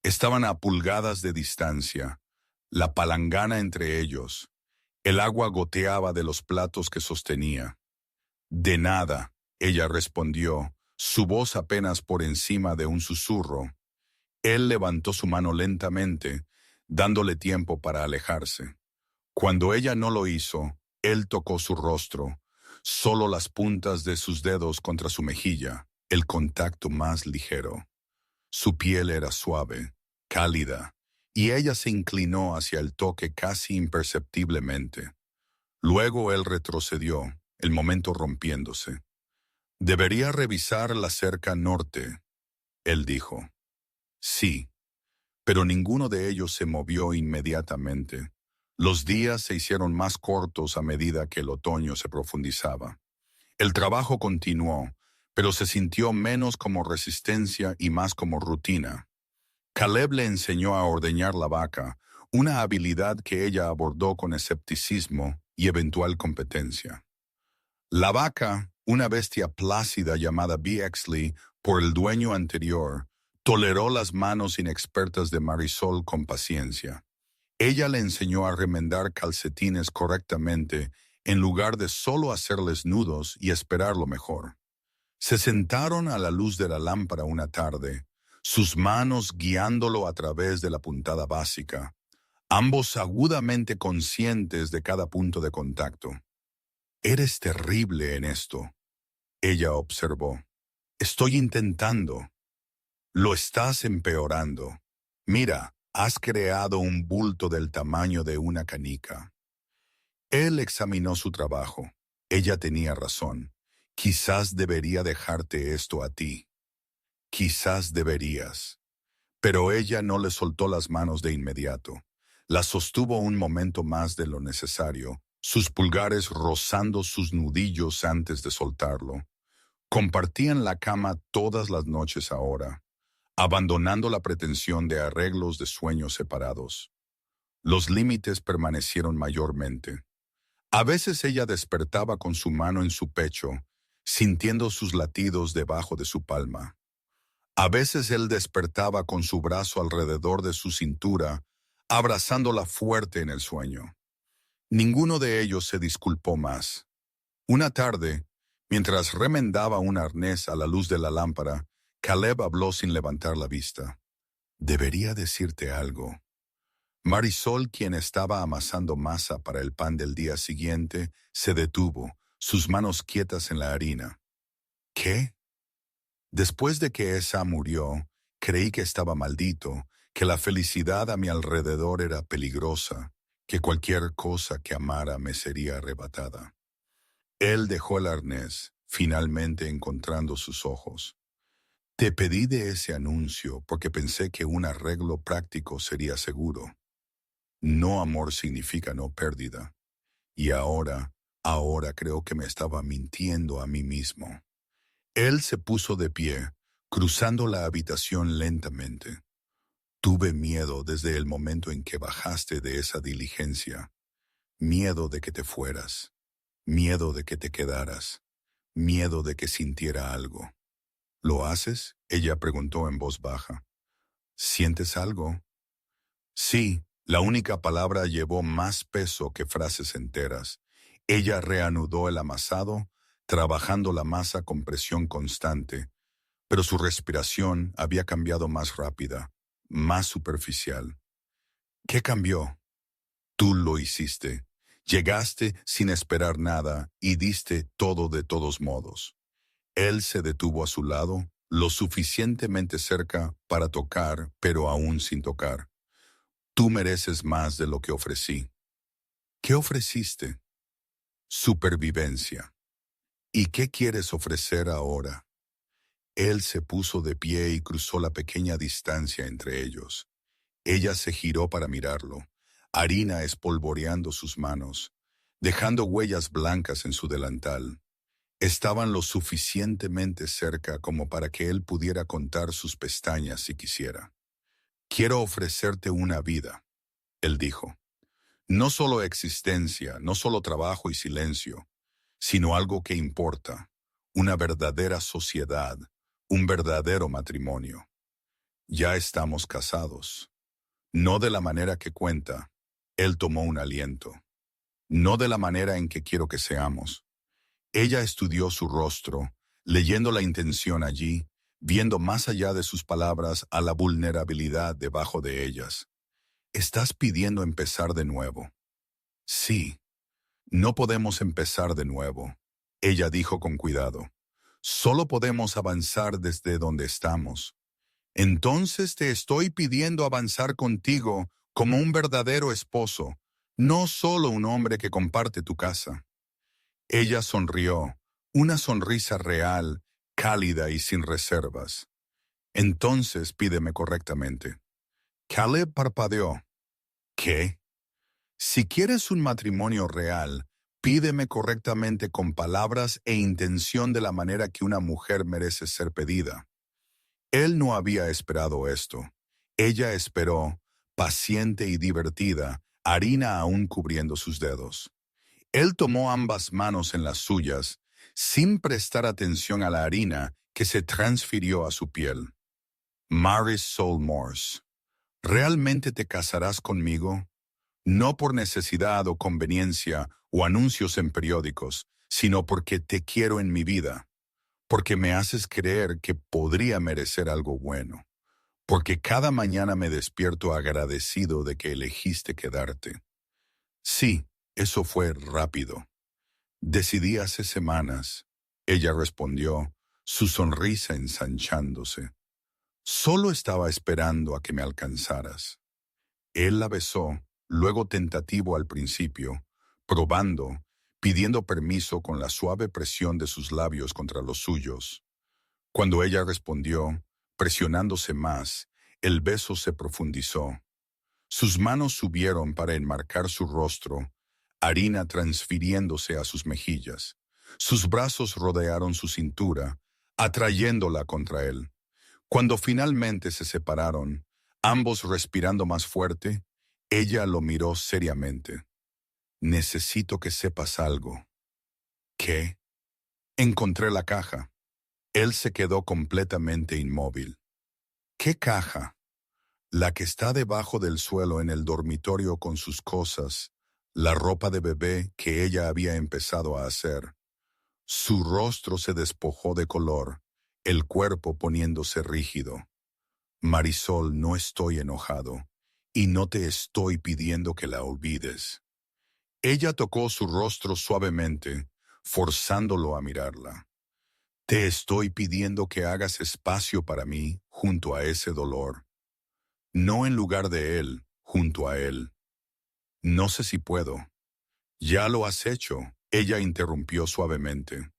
Estaban a pulgadas de distancia, la palangana entre ellos. El agua goteaba de los platos que sostenía. De nada, ella respondió, su voz apenas por encima de un susurro. Él levantó su mano lentamente, dándole tiempo para alejarse. Cuando ella no lo hizo, él tocó su rostro, solo las puntas de sus dedos contra su mejilla, el contacto más ligero. Su piel era suave, cálida, y ella se inclinó hacia el toque casi imperceptiblemente. Luego él retrocedió, el momento rompiéndose. «Debería revisar la cerca norte», él dijo. Sí, pero ninguno de ellos se movió inmediatamente. Los días se hicieron más cortos a medida que el otoño se profundizaba. El trabajo continuó, pero se sintió menos como resistencia y más como rutina. Caleb le enseñó a ordeñar la vaca, una habilidad que ella abordó con escepticismo y eventual competencia. La vaca, una bestia plácida llamada Bexley por el dueño anterior, toleró las manos inexpertas de Marisol con paciencia. Ella le enseñó a remendar calcetines correctamente en lugar de solo hacerles nudos y esperar lo mejor. Se sentaron a la luz de la lámpara una tarde, sus manos guiándolo a través de la puntada básica, ambos agudamente conscientes de cada punto de contacto. «Eres terrible en esto», ella observó. «Estoy intentando». «Lo estás empeorando. Mira, has creado un bulto del tamaño de una canica». Él examinó su trabajo. Ella tenía razón. «Quizás debería dejarte esto a ti. Quizás deberías». Pero ella no le soltó las manos de inmediato. Las sostuvo un momento más de lo necesario, sus pulgares rozando sus nudillos antes de soltarlo. Compartían la cama todas las noches ahora, abandonando la pretensión de arreglos de sueños separados. Los límites permanecieron mayormente. A veces ella despertaba con su mano en su pecho, sintiendo sus latidos debajo de su palma. A veces él despertaba con su brazo alrededor de su cintura, abrazándola fuerte en el sueño. Ninguno de ellos se disculpó más. Una tarde, mientras remendaba un arnés a la luz de la lámpara, Caleb habló sin levantar la vista. «Debería decirte algo». Marisol, quien estaba amasando masa para el pan del día siguiente, se detuvo, sus manos quietas en la harina. «¿Qué?» «Después de que esa murió, creí que estaba maldito, que la felicidad a mi alrededor era peligrosa, que cualquier cosa que amara me sería arrebatada». Él dejó el arnés, finalmente encontrando sus ojos. «Te pedí de ese anuncio porque pensé que un arreglo práctico sería seguro. No amor significa no pérdida. Y ahora creo que me estaba mintiendo a mí mismo». Él se puso de pie, cruzando la habitación lentamente. «Tuve miedo desde el momento en que bajaste de esa diligencia. Miedo de que te fueras. Miedo de que te quedaras. Miedo de que sintiera algo». «¿Lo haces?», ella preguntó en voz baja. «¿Sientes algo?» Sí, la única palabra llevó más peso que frases enteras. Ella reanudó el amasado, trabajando la masa con presión constante, pero su respiración había cambiado más rápida, más superficial. «¿Qué cambió?» «Tú lo hiciste. Llegaste sin esperar nada y diste todo de todos modos». Él se detuvo a su lado, lo suficientemente cerca para tocar, pero aún sin tocar. «Tú mereces más de lo que ofrecí». «¿Qué ofreciste?» «Supervivencia». «¿Y qué quieres ofrecer ahora?» Él se puso de pie y cruzó la pequeña distancia entre ellos. Ella se giró para mirarlo, harina espolvoreando sus manos, dejando huellas blancas en su delantal. Estaban lo suficientemente cerca como para que él pudiera contar sus pestañas si quisiera. «Quiero ofrecerte una vida», él dijo. «No solo existencia, no solo trabajo y silencio, sino algo que importa, una verdadera sociedad, un verdadero matrimonio. Ya estamos casados. No de la manera que cuenta». Él tomó un aliento. «No de la manera en que quiero que seamos». Ella estudió su rostro, leyendo la intención allí, viendo más allá de sus palabras a la vulnerabilidad debajo de ellas. ¿Estás pidiendo empezar de nuevo? Sí, no podemos empezar de nuevo, ella dijo con cuidado. Solo podemos avanzar desde donde estamos. Entonces te estoy pidiendo avanzar contigo como un verdadero esposo, no solo un hombre que comparte tu casa. Ella sonrió, una sonrisa real, cálida y sin reservas. Entonces pídeme correctamente. Caleb parpadeó. ¿Qué? Si quieres un matrimonio real, pídeme correctamente con palabras e intención de la manera que una mujer merece ser pedida. Él no había esperado esto. Ella esperó, paciente y divertida, harina aún cubriendo sus dedos. Él tomó ambas manos en las suyas, sin prestar atención a la harina que se transfirió a su piel. Marisol Morse, ¿realmente te casarás conmigo? No por necesidad o conveniencia o anuncios en periódicos, sino porque te quiero en mi vida, porque me haces creer que podría merecer algo bueno, porque cada mañana me despierto agradecido de que elegiste quedarte. Sí, eso fue rápido. Decidí hace semanas, ella respondió, su sonrisa ensanchándose. Solo estaba esperando a que me alcanzaras. Él la besó, luego tentativo al principio, probando, pidiendo permiso con la suave presión de sus labios contra los suyos. Cuando ella respondió, presionándose más, el beso se profundizó. Sus manos subieron para enmarcar su rostro, harina transfiriéndose a sus mejillas. Sus brazos rodearon su cintura, atrayéndola contra él. Cuando finalmente se separaron, ambos respirando más fuerte, ella lo miró seriamente. Necesito que sepas algo. ¿Qué? Encontré la caja. Él se quedó completamente inmóvil. ¿Qué caja? La que está debajo del suelo en el dormitorio con sus cosas, la ropa de bebé que ella había empezado a hacer. Su rostro se despojó de color, el cuerpo poniéndose rígido. Marisol, no estoy enojado, y no te estoy pidiendo que la olvides. Ella tocó su rostro suavemente, forzándolo a mirarla. Te estoy pidiendo que hagas espacio para mí junto a ese dolor. No en lugar de él, junto a él. No sé si puedo. Ya lo has hecho, ella interrumpió suavemente.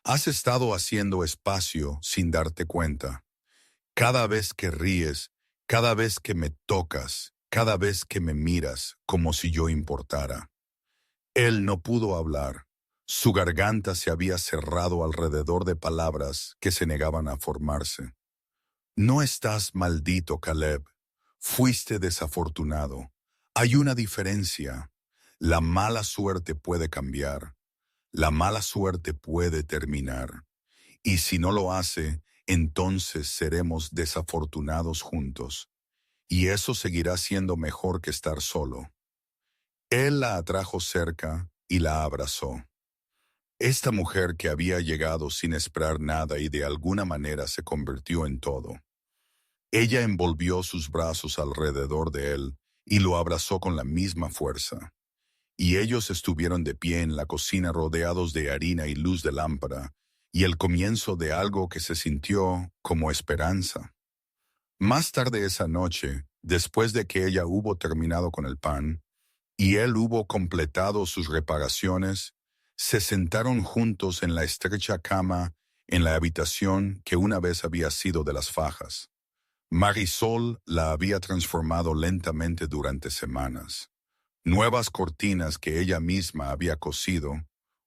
Has estado haciendo espacio sin darte cuenta. Cada vez que ríes, cada vez que me tocas, cada vez que me miras como si yo importara. Él no pudo hablar. Su garganta se había cerrado alrededor de palabras que se negaban a formarse. No estás maldito, Caleb. Fuiste desafortunado. Hay una diferencia. La mala suerte puede cambiar. La mala suerte puede terminar. Y si no lo hace, entonces seremos desafortunados juntos. Y eso seguirá siendo mejor que estar solo. Él la atrajo cerca y la abrazó. Esta mujer que había llegado sin esperar nada y de alguna manera se convirtió en todo. Ella envolvió sus brazos alrededor de él y lo abrazó con la misma fuerza. Y ellos estuvieron de pie en la cocina rodeados de harina y luz de lámpara, y el comienzo de algo que se sintió como esperanza. Más tarde esa noche, después de que ella hubo terminado con el pan, y él hubo completado sus reparaciones, se sentaron juntos en la estrecha cama en la habitación que una vez había sido de las fajas. Marisol la había transformado lentamente durante semanas. Nuevas cortinas que ella misma había cosido,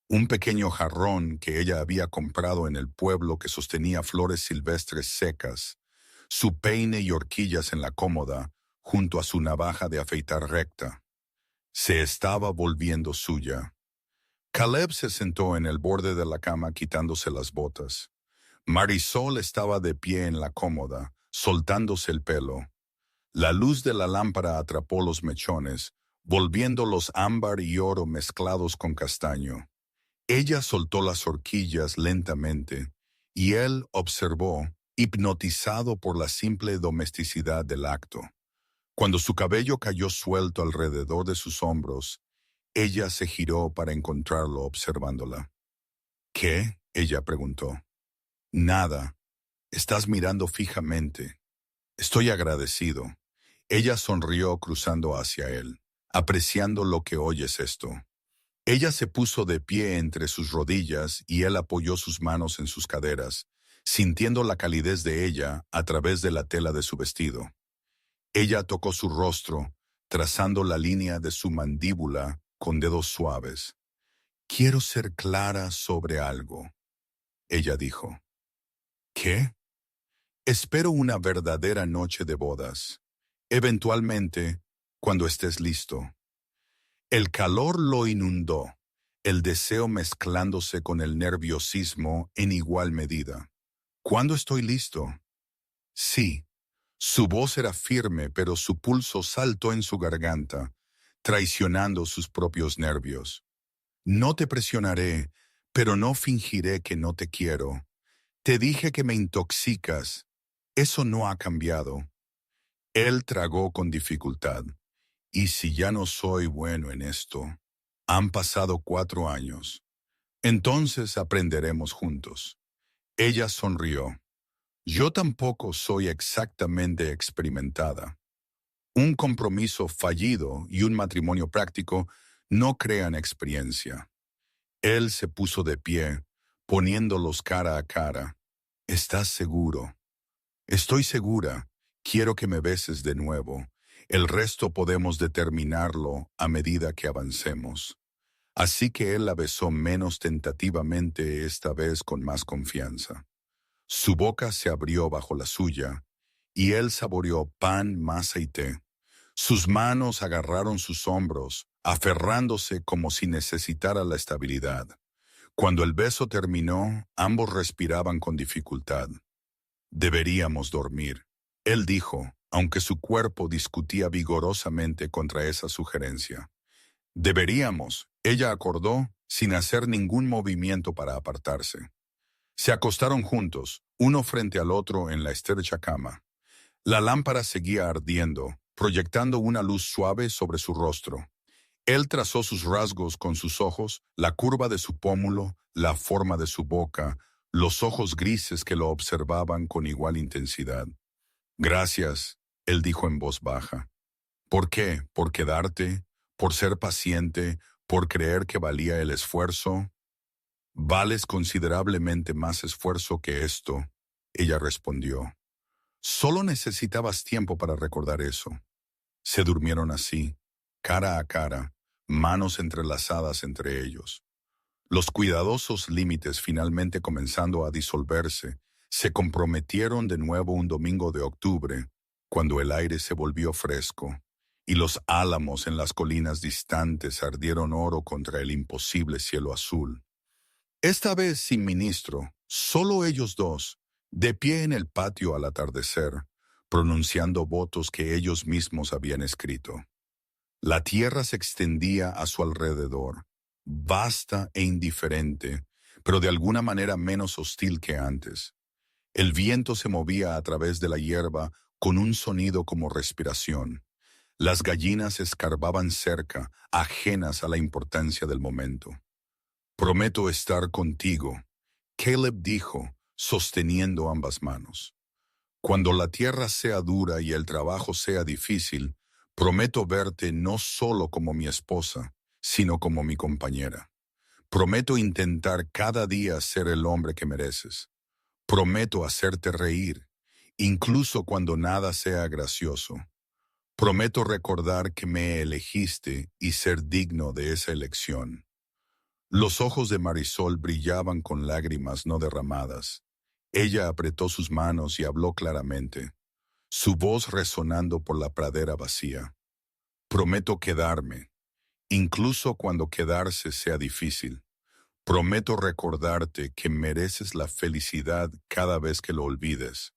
un pequeño jarrón que ella había comprado en el pueblo que sostenía flores silvestres secas, su peine y horquillas en la cómoda, junto a su navaja de afeitar recta. Se estaba volviendo suya. Caleb se sentó en el borde de la cama quitándose las botas. Marisol estaba de pie en la cómoda, soltándose el pelo. La luz de la lámpara atrapó los mechones, volviéndolos ámbar y oro mezclados con castaño. Ella soltó las horquillas lentamente, y él observó, hipnotizado por la simple domesticidad del acto. Cuando su cabello cayó suelto alrededor de sus hombros, ella se giró para encontrarlo observándola. ¿Qué? Ella preguntó. Nada. Estás mirando fijamente. Estoy agradecido. Ella sonrió cruzando hacia él, apreciando lo que oyes esto. Ella se puso de pie entre sus rodillas y él apoyó sus manos en sus caderas, sintiendo la calidez de ella a través de la tela de su vestido. Ella tocó su rostro, trazando la línea de su mandíbula con dedos suaves. Quiero ser clara sobre algo, ella dijo. ¿Qué? Espero una verdadera noche de bodas. Eventualmente, cuando estés listo. El calor lo inundó, el deseo mezclándose con el nerviosismo en igual medida. ¿Cuándo estoy listo? Sí. Su voz era firme, pero su pulso saltó en su garganta, traicionando sus propios nervios. No te presionaré, pero no fingiré que no te quiero. Te dije que me intoxicas. Eso no ha cambiado. Él tragó con dificultad. ¿Y si ya no soy bueno en esto? Han pasado 4 años. Entonces aprenderemos juntos. Ella sonrió. Yo tampoco soy exactamente experimentada. Un compromiso fallido y un matrimonio práctico no crean experiencia. Él se puso de pie, poniéndolos cara a cara. ¿Estás seguro? Estoy segura. Quiero que me beses de nuevo. El resto podemos determinarlo a medida que avancemos. Así que él la besó menos tentativamente, esta vez con más confianza. Su boca se abrió bajo la suya, y él saboreó pan, masa y té. Sus manos agarraron sus hombros, aferrándose como si necesitara la estabilidad. Cuando el beso terminó, ambos respiraban con dificultad. Deberíamos dormir, él dijo, aunque su cuerpo discutía vigorosamente contra esa sugerencia. Deberíamos, ella acordó, sin hacer ningún movimiento para apartarse. Se acostaron juntos, uno frente al otro en la estrecha cama. La lámpara seguía ardiendo, proyectando una luz suave sobre su rostro. Él trazó sus rasgos con sus ojos, la curva de su pómulo, la forma de su boca, los ojos grises que lo observaban con igual intensidad. Gracias, él dijo en voz baja. ¿Por qué? ¿Por quedarte? ¿Por ser paciente? ¿Por creer que valía el esfuerzo? Vales considerablemente más esfuerzo que esto, ella respondió. Solo necesitabas tiempo para recordar eso. Se durmieron así, cara a cara, manos entrelazadas entre ellos. Los cuidadosos límites finalmente comenzando a disolverse, se comprometieron de nuevo un domingo de octubre, cuando el aire se volvió fresco, y los álamos en las colinas distantes ardieron oro contra el imposible cielo azul. Esta vez sin ministro, solo ellos dos, de pie en el patio al atardecer, pronunciando votos que ellos mismos habían escrito. La tierra se extendía a su alrededor, vasta e indiferente, pero de alguna manera menos hostil que antes. El viento se movía a través de la hierba con un sonido como respiración. Las gallinas escarbaban cerca, ajenas a la importancia del momento. Prometo estar contigo, Caleb dijo, sosteniendo ambas manos. Cuando la tierra sea dura y el trabajo sea difícil, prometo verte no solo como mi esposa, sino como mi compañera. Prometo intentar cada día ser el hombre que mereces. Prometo hacerte reír, incluso cuando nada sea gracioso. Prometo recordar que me elegiste y ser digno de esa elección. Los ojos de Marisol brillaban con lágrimas no derramadas. Ella apretó sus manos y habló claramente, su voz resonando por la pradera vacía. Prometo quedarme, incluso cuando quedarse sea difícil. Prometo recordarte que mereces la felicidad cada vez que lo olvides.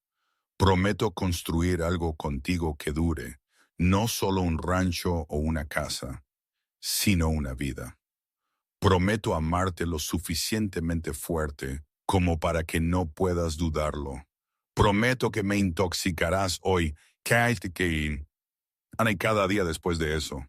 Prometo construir algo contigo que dure, no solo un rancho o una casa, sino una vida. Prometo amarte lo suficientemente fuerte como para que no puedas dudarlo. Prometo que me intoxicarás hoy, cada día después de eso.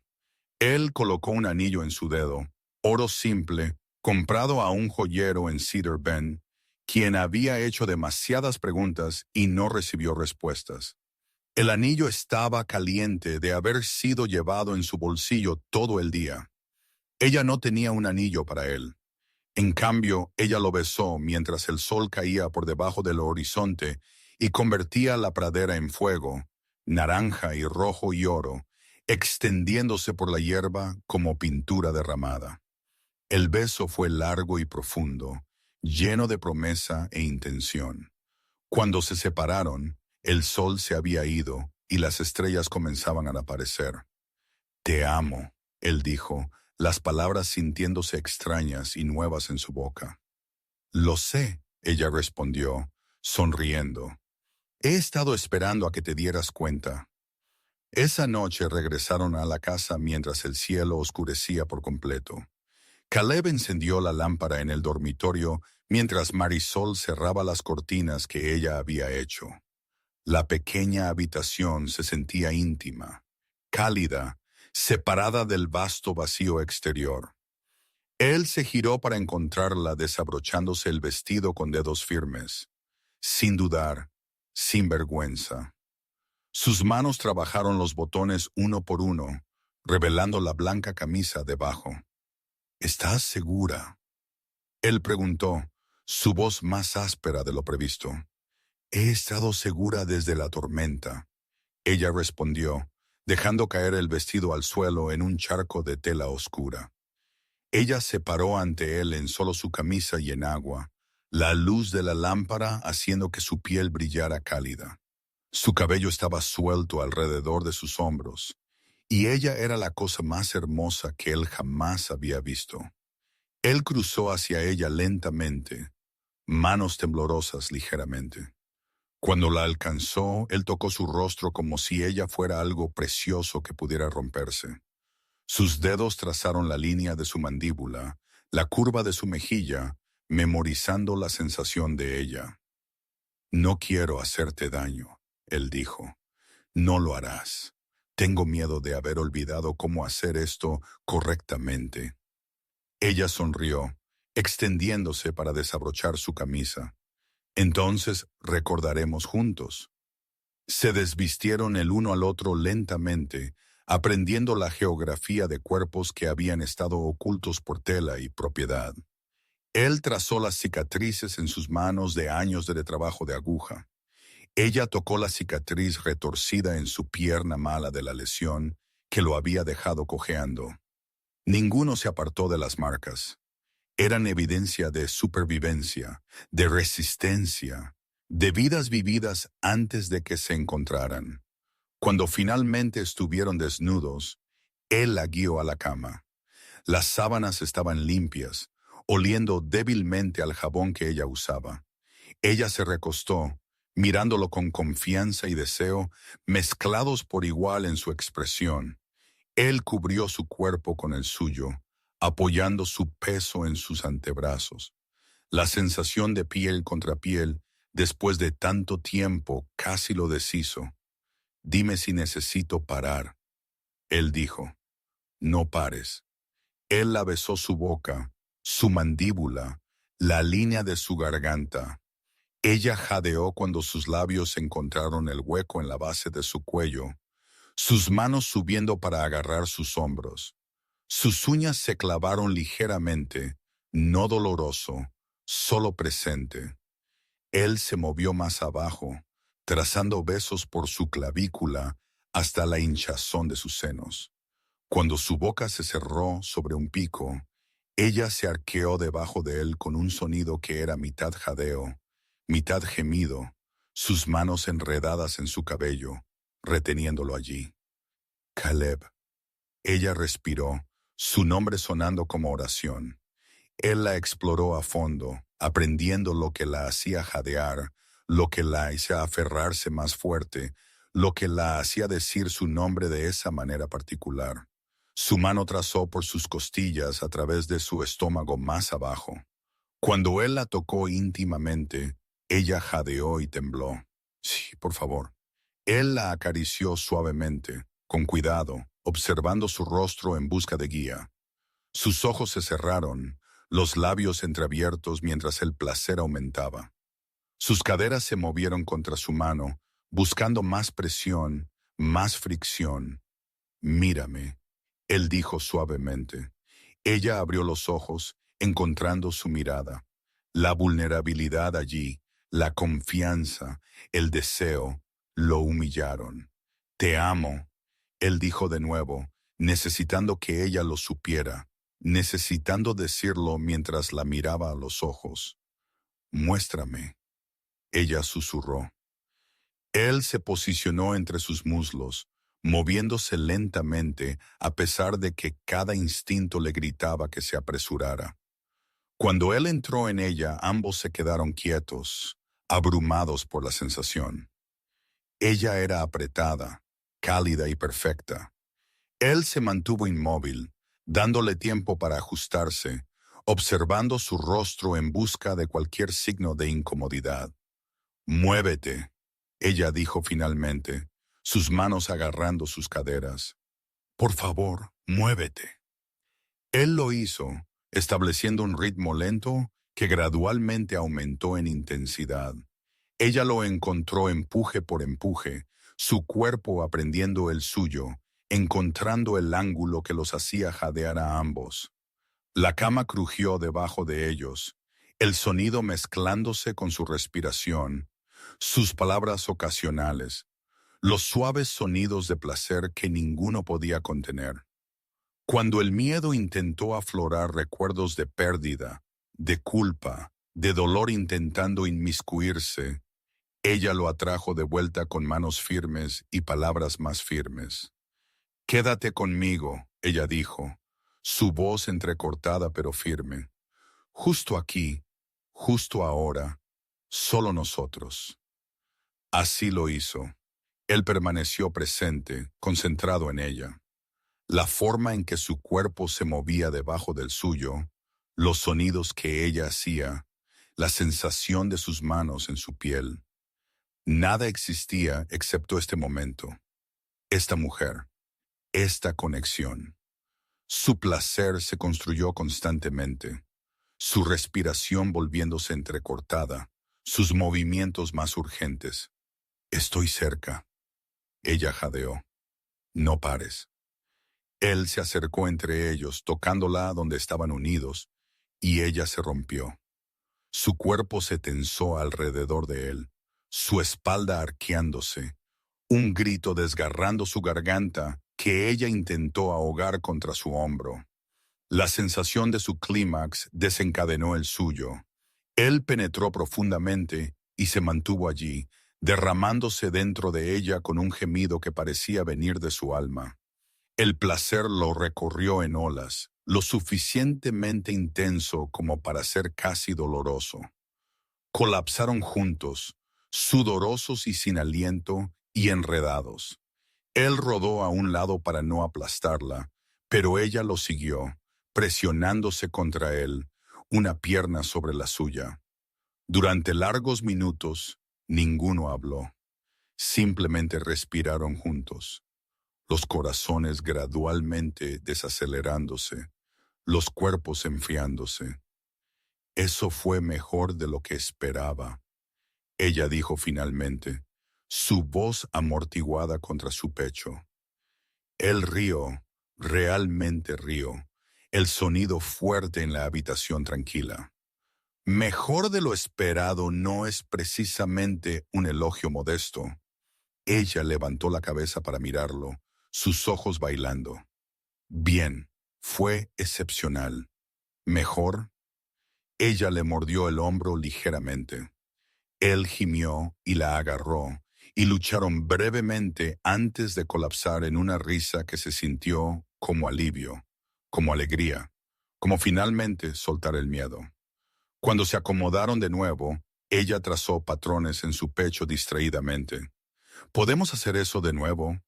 Él colocó un anillo en su dedo, oro simple, comprado a un joyero en Cedar Bend, quien había hecho demasiadas preguntas y no recibió respuestas. El anillo estaba caliente de haber sido llevado en su bolsillo todo el día. Ella no tenía un anillo para él. En cambio, ella lo besó mientras el sol caía por debajo del horizonte y convertía la pradera en fuego, naranja y rojo y oro, extendiéndose por la hierba como pintura derramada. El beso fue largo y profundo, lleno de promesa e intención. Cuando se separaron, el sol se había ido y las estrellas comenzaban a aparecer. Te amo, él dijo, las palabras sintiéndose extrañas y nuevas en su boca. Lo sé, ella respondió, sonriendo. He estado esperando a que te dieras cuenta. Esa noche regresaron a la casa mientras el cielo oscurecía por completo. Caleb encendió la lámpara en el dormitorio mientras Marisol cerraba las cortinas que ella había hecho. La pequeña habitación se sentía íntima, cálida, separada del vasto vacío exterior. Él se giró para encontrarla desabrochándose el vestido con dedos firmes, sin dudar, sin vergüenza. Sus manos trabajaron los botones uno por uno, revelando la blanca camisa debajo. ¿Estás segura? Él preguntó, su voz más áspera de lo previsto. He estado segura desde la tormenta. Ella respondió, dejando caer el vestido al suelo en un charco de tela oscura. Ella se paró ante él en solo su camisa y en agua, la luz de la lámpara haciendo que su piel brillara cálida. Su cabello estaba suelto alrededor de sus hombros, y ella era la cosa más hermosa que él jamás había visto. Él cruzó hacia ella lentamente, manos temblorosas ligeramente. Cuando la alcanzó, él tocó su rostro como si ella fuera algo precioso que pudiera romperse. Sus dedos trazaron la línea de su mandíbula, la curva de su mejilla, memorizando la sensación de ella. No quiero hacerte daño, él dijo. No lo harás. Tengo miedo de haber olvidado cómo hacer esto correctamente. Ella sonrió, extendiéndose para desabrochar su camisa. Entonces recordaremos juntos. Se desvistieron el uno al otro lentamente, aprendiendo la geografía de cuerpos que habían estado ocultos por tela y propiedad. Él trazó las cicatrices en sus manos de años de trabajo de aguja. Ella tocó la cicatriz retorcida en su pierna mala de la lesión que lo había dejado cojeando. Ninguno se apartó de las marcas. Eran evidencia de supervivencia, de resistencia, de vidas vividas antes de que se encontraran. Cuando finalmente estuvieron desnudos, él la guió a la cama. Las sábanas estaban limpias, oliendo débilmente al jabón que ella usaba. Ella se recostó, mirándolo con confianza y deseo, mezclados por igual en su expresión. Él cubrió su cuerpo con el suyo, apoyando su peso en sus antebrazos. La sensación de piel contra piel, después de tanto tiempo, casi lo deshizo. Dime si necesito parar. Él dijo, no pares. Él la besó su boca, su mandíbula, la línea de su garganta. Ella jadeó cuando sus labios encontraron el hueco en la base de su cuello, sus manos subiendo para agarrar sus hombros. Sus uñas se clavaron ligeramente, no doloroso, solo presente. Él se movió más abajo, trazando besos por su clavícula hasta la hinchazón de sus senos. Cuando su boca se cerró sobre un pico, ella se arqueó debajo de él con un sonido que era mitad jadeo, mitad gemido, sus manos enredadas en su cabello, reteniéndolo allí. Caleb. Ella respiró, su nombre sonando como oración. Él la exploró a fondo, aprendiendo lo que la hacía jadear, lo que la hacía aferrarse más fuerte, lo que la hacía decir su nombre de esa manera particular. Su mano trazó por sus costillas a través de su estómago más abajo. Cuando él la tocó íntimamente, ella jadeó y tembló. Sí, por favor. Él la acarició suavemente, con cuidado, observando su rostro en busca de guía. Sus ojos se cerraron, los labios entreabiertos mientras el placer aumentaba. Sus caderas se movieron contra su mano, buscando más presión, más fricción. Mírame, él dijo suavemente. Ella abrió los ojos, encontrando su mirada. La vulnerabilidad allí, la confianza, el deseo, lo humillaron. Te amo, él dijo de nuevo, necesitando que ella lo supiera, necesitando decirlo mientras la miraba a los ojos. Muéstrame, ella susurró. Él se posicionó entre sus muslos, moviéndose lentamente a pesar de que cada instinto le gritaba que se apresurara. Cuando él entró en ella, ambos se quedaron quietos, abrumados por la sensación. Ella era apretada, cálida y perfecta. Él se mantuvo inmóvil, dándole tiempo para ajustarse, observando su rostro en busca de cualquier signo de incomodidad. Muévete, ella dijo finalmente, sus manos agarrando sus caderas. Por favor, muévete. Él lo hizo, estableciendo un ritmo lento que gradualmente aumentó en intensidad. Ella lo encontró empuje por empuje, su cuerpo aprendiendo el suyo, encontrando el ángulo que los hacía jadear a ambos. La cama crujió debajo de ellos, el sonido mezclándose con su respiración, sus palabras ocasionales, los suaves sonidos de placer que ninguno podía contener. Cuando el miedo intentó aflorar recuerdos de pérdida, de culpa, de dolor intentando inmiscuirse, ella lo atrajo de vuelta con manos firmes y palabras más firmes. Quédate conmigo, ella dijo, su voz entrecortada pero firme. Justo aquí, justo ahora, solo nosotros. Así lo hizo. Él permaneció presente, concentrado en ella. La forma en que su cuerpo se movía debajo del suyo, los sonidos que ella hacía, la sensación de sus manos en su piel. Nada existía excepto este momento, esta mujer, esta conexión. Su placer se construyó constantemente, su respiración volviéndose entrecortada, sus movimientos más urgentes. Estoy cerca, ella jadeó. No pares. Él se acercó entre ellos, tocándola donde estaban unidos, y ella se rompió. Su cuerpo se tensó alrededor de él, su espalda arqueándose, un grito desgarrando su garganta que ella intentó ahogar contra su hombro. La sensación de su clímax desencadenó el suyo. Él penetró profundamente y se mantuvo allí, derramándose dentro de ella con un gemido que parecía venir de su alma. El placer lo recorrió en olas, lo suficientemente intenso como para ser casi doloroso. Colapsaron juntos, sudorosos y sin aliento, y enredados. Él rodó a un lado para no aplastarla, pero ella lo siguió, presionándose contra él, una pierna sobre la suya. Durante largos minutos, ninguno habló. Simplemente respiraron juntos, los corazones gradualmente desacelerándose, los cuerpos enfriándose. Eso fue mejor de lo que esperaba, ella dijo finalmente, su voz amortiguada contra su pecho. Él rió, realmente rió, el sonido fuerte en la habitación tranquila. Mejor de lo esperado no es precisamente un elogio modesto. Ella levantó la cabeza para mirarlo, sus ojos bailando. Bien, fue excepcional. ¿Mejor? Ella le mordió el hombro ligeramente. Él gimió y la agarró, y lucharon brevemente antes de colapsar en una risa que se sintió como alivio, como alegría, como finalmente soltar el miedo. Cuando se acomodaron de nuevo, ella trazó patrones en su pecho distraídamente. ¿Podemos hacer eso de nuevo?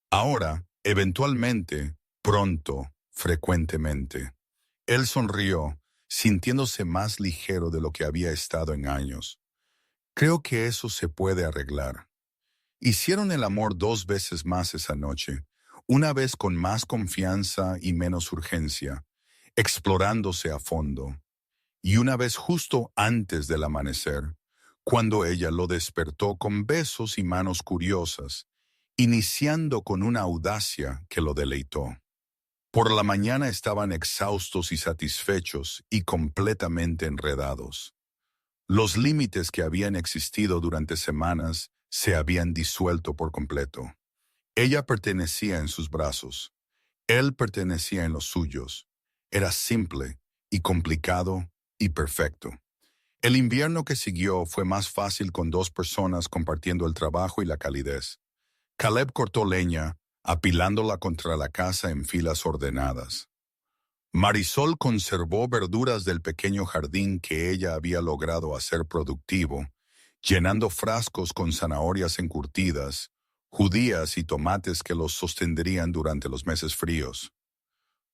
Ahora, eventualmente, pronto, frecuentemente. Él sonrió, sintiéndose más ligero de lo que había estado en años. Creo que eso se puede arreglar. Hicieron el amor 2 veces más esa noche, una vez con más confianza y menos urgencia, explorándose a fondo, y una vez justo antes del amanecer, cuando ella lo despertó con besos y manos curiosas, iniciando con una audacia que lo deleitó. Por la mañana estaban exhaustos y satisfechos y completamente enredados. Los límites que habían existido durante semanas se habían disuelto por completo. Ella pertenecía en sus brazos. Él pertenecía en los suyos. Era simple y complicado y perfecto. El invierno que siguió fue más fácil con 2 personas compartiendo el trabajo y la calidez. Caleb cortó leña, apilándola contra la casa en filas ordenadas. Marisol conservó verduras del pequeño jardín que ella había logrado hacer productivo, llenando frascos con zanahorias encurtidas, judías y tomates que los sostendrían durante los meses fríos.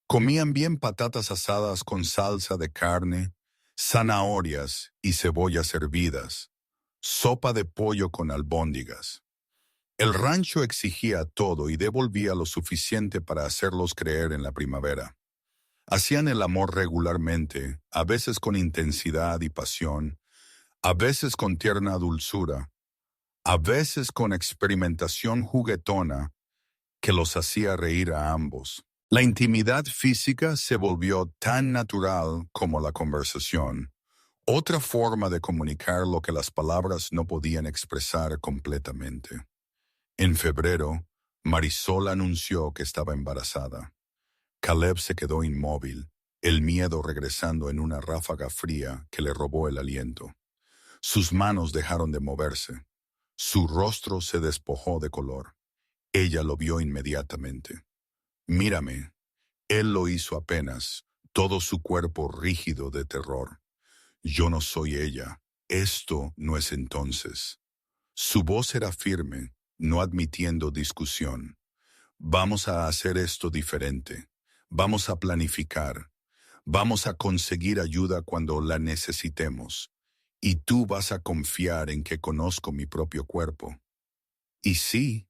Comían bien patatas asadas con salsa de carne, zanahorias y cebollas hervidas, sopa de pollo con albóndigas. El rancho exigía todo y devolvía lo suficiente para hacerlos creer en la primavera. Hacían el amor regularmente, a veces con intensidad y pasión, a veces con tierna dulzura, a veces con experimentación juguetona que los hacía reír a ambos. La intimidad física se volvió tan natural como la conversación, otra forma de comunicar lo que las palabras no podían expresar completamente. En febrero, Marisol anunció que estaba embarazada. Caleb se quedó inmóvil, el miedo regresando en una ráfaga fría que le robó el aliento. Sus manos dejaron de moverse. Su rostro se despojó de color. Ella lo vio inmediatamente. Mírame. Él lo hizo apenas, todo su cuerpo rígido de terror. Yo no soy ella. Esto no es entonces. Su voz era firme, no admitiendo discusión. Vamos a hacer esto diferente. Vamos a planificar. Vamos a conseguir ayuda cuando la necesitemos. Y tú vas a confiar en que conozco mi propio cuerpo. Y sí,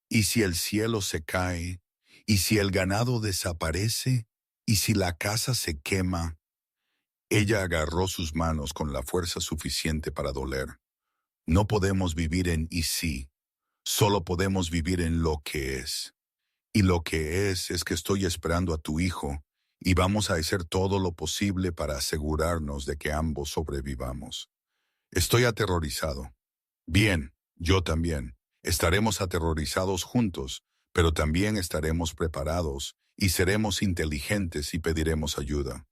y si el cielo se cae, y si el ganado desaparece, y si la casa se quema. Ella agarró sus manos con la fuerza suficiente para doler. No podemos vivir en y sí, solo podemos vivir en lo que es. Y lo que es que estoy esperando a tu hijo, y vamos a hacer todo lo posible para asegurarnos de que ambos sobrevivamos. Estoy aterrorizado. Bien, yo también. Estaremos aterrorizados juntos, pero también estaremos preparados y seremos inteligentes y pediremos ayuda.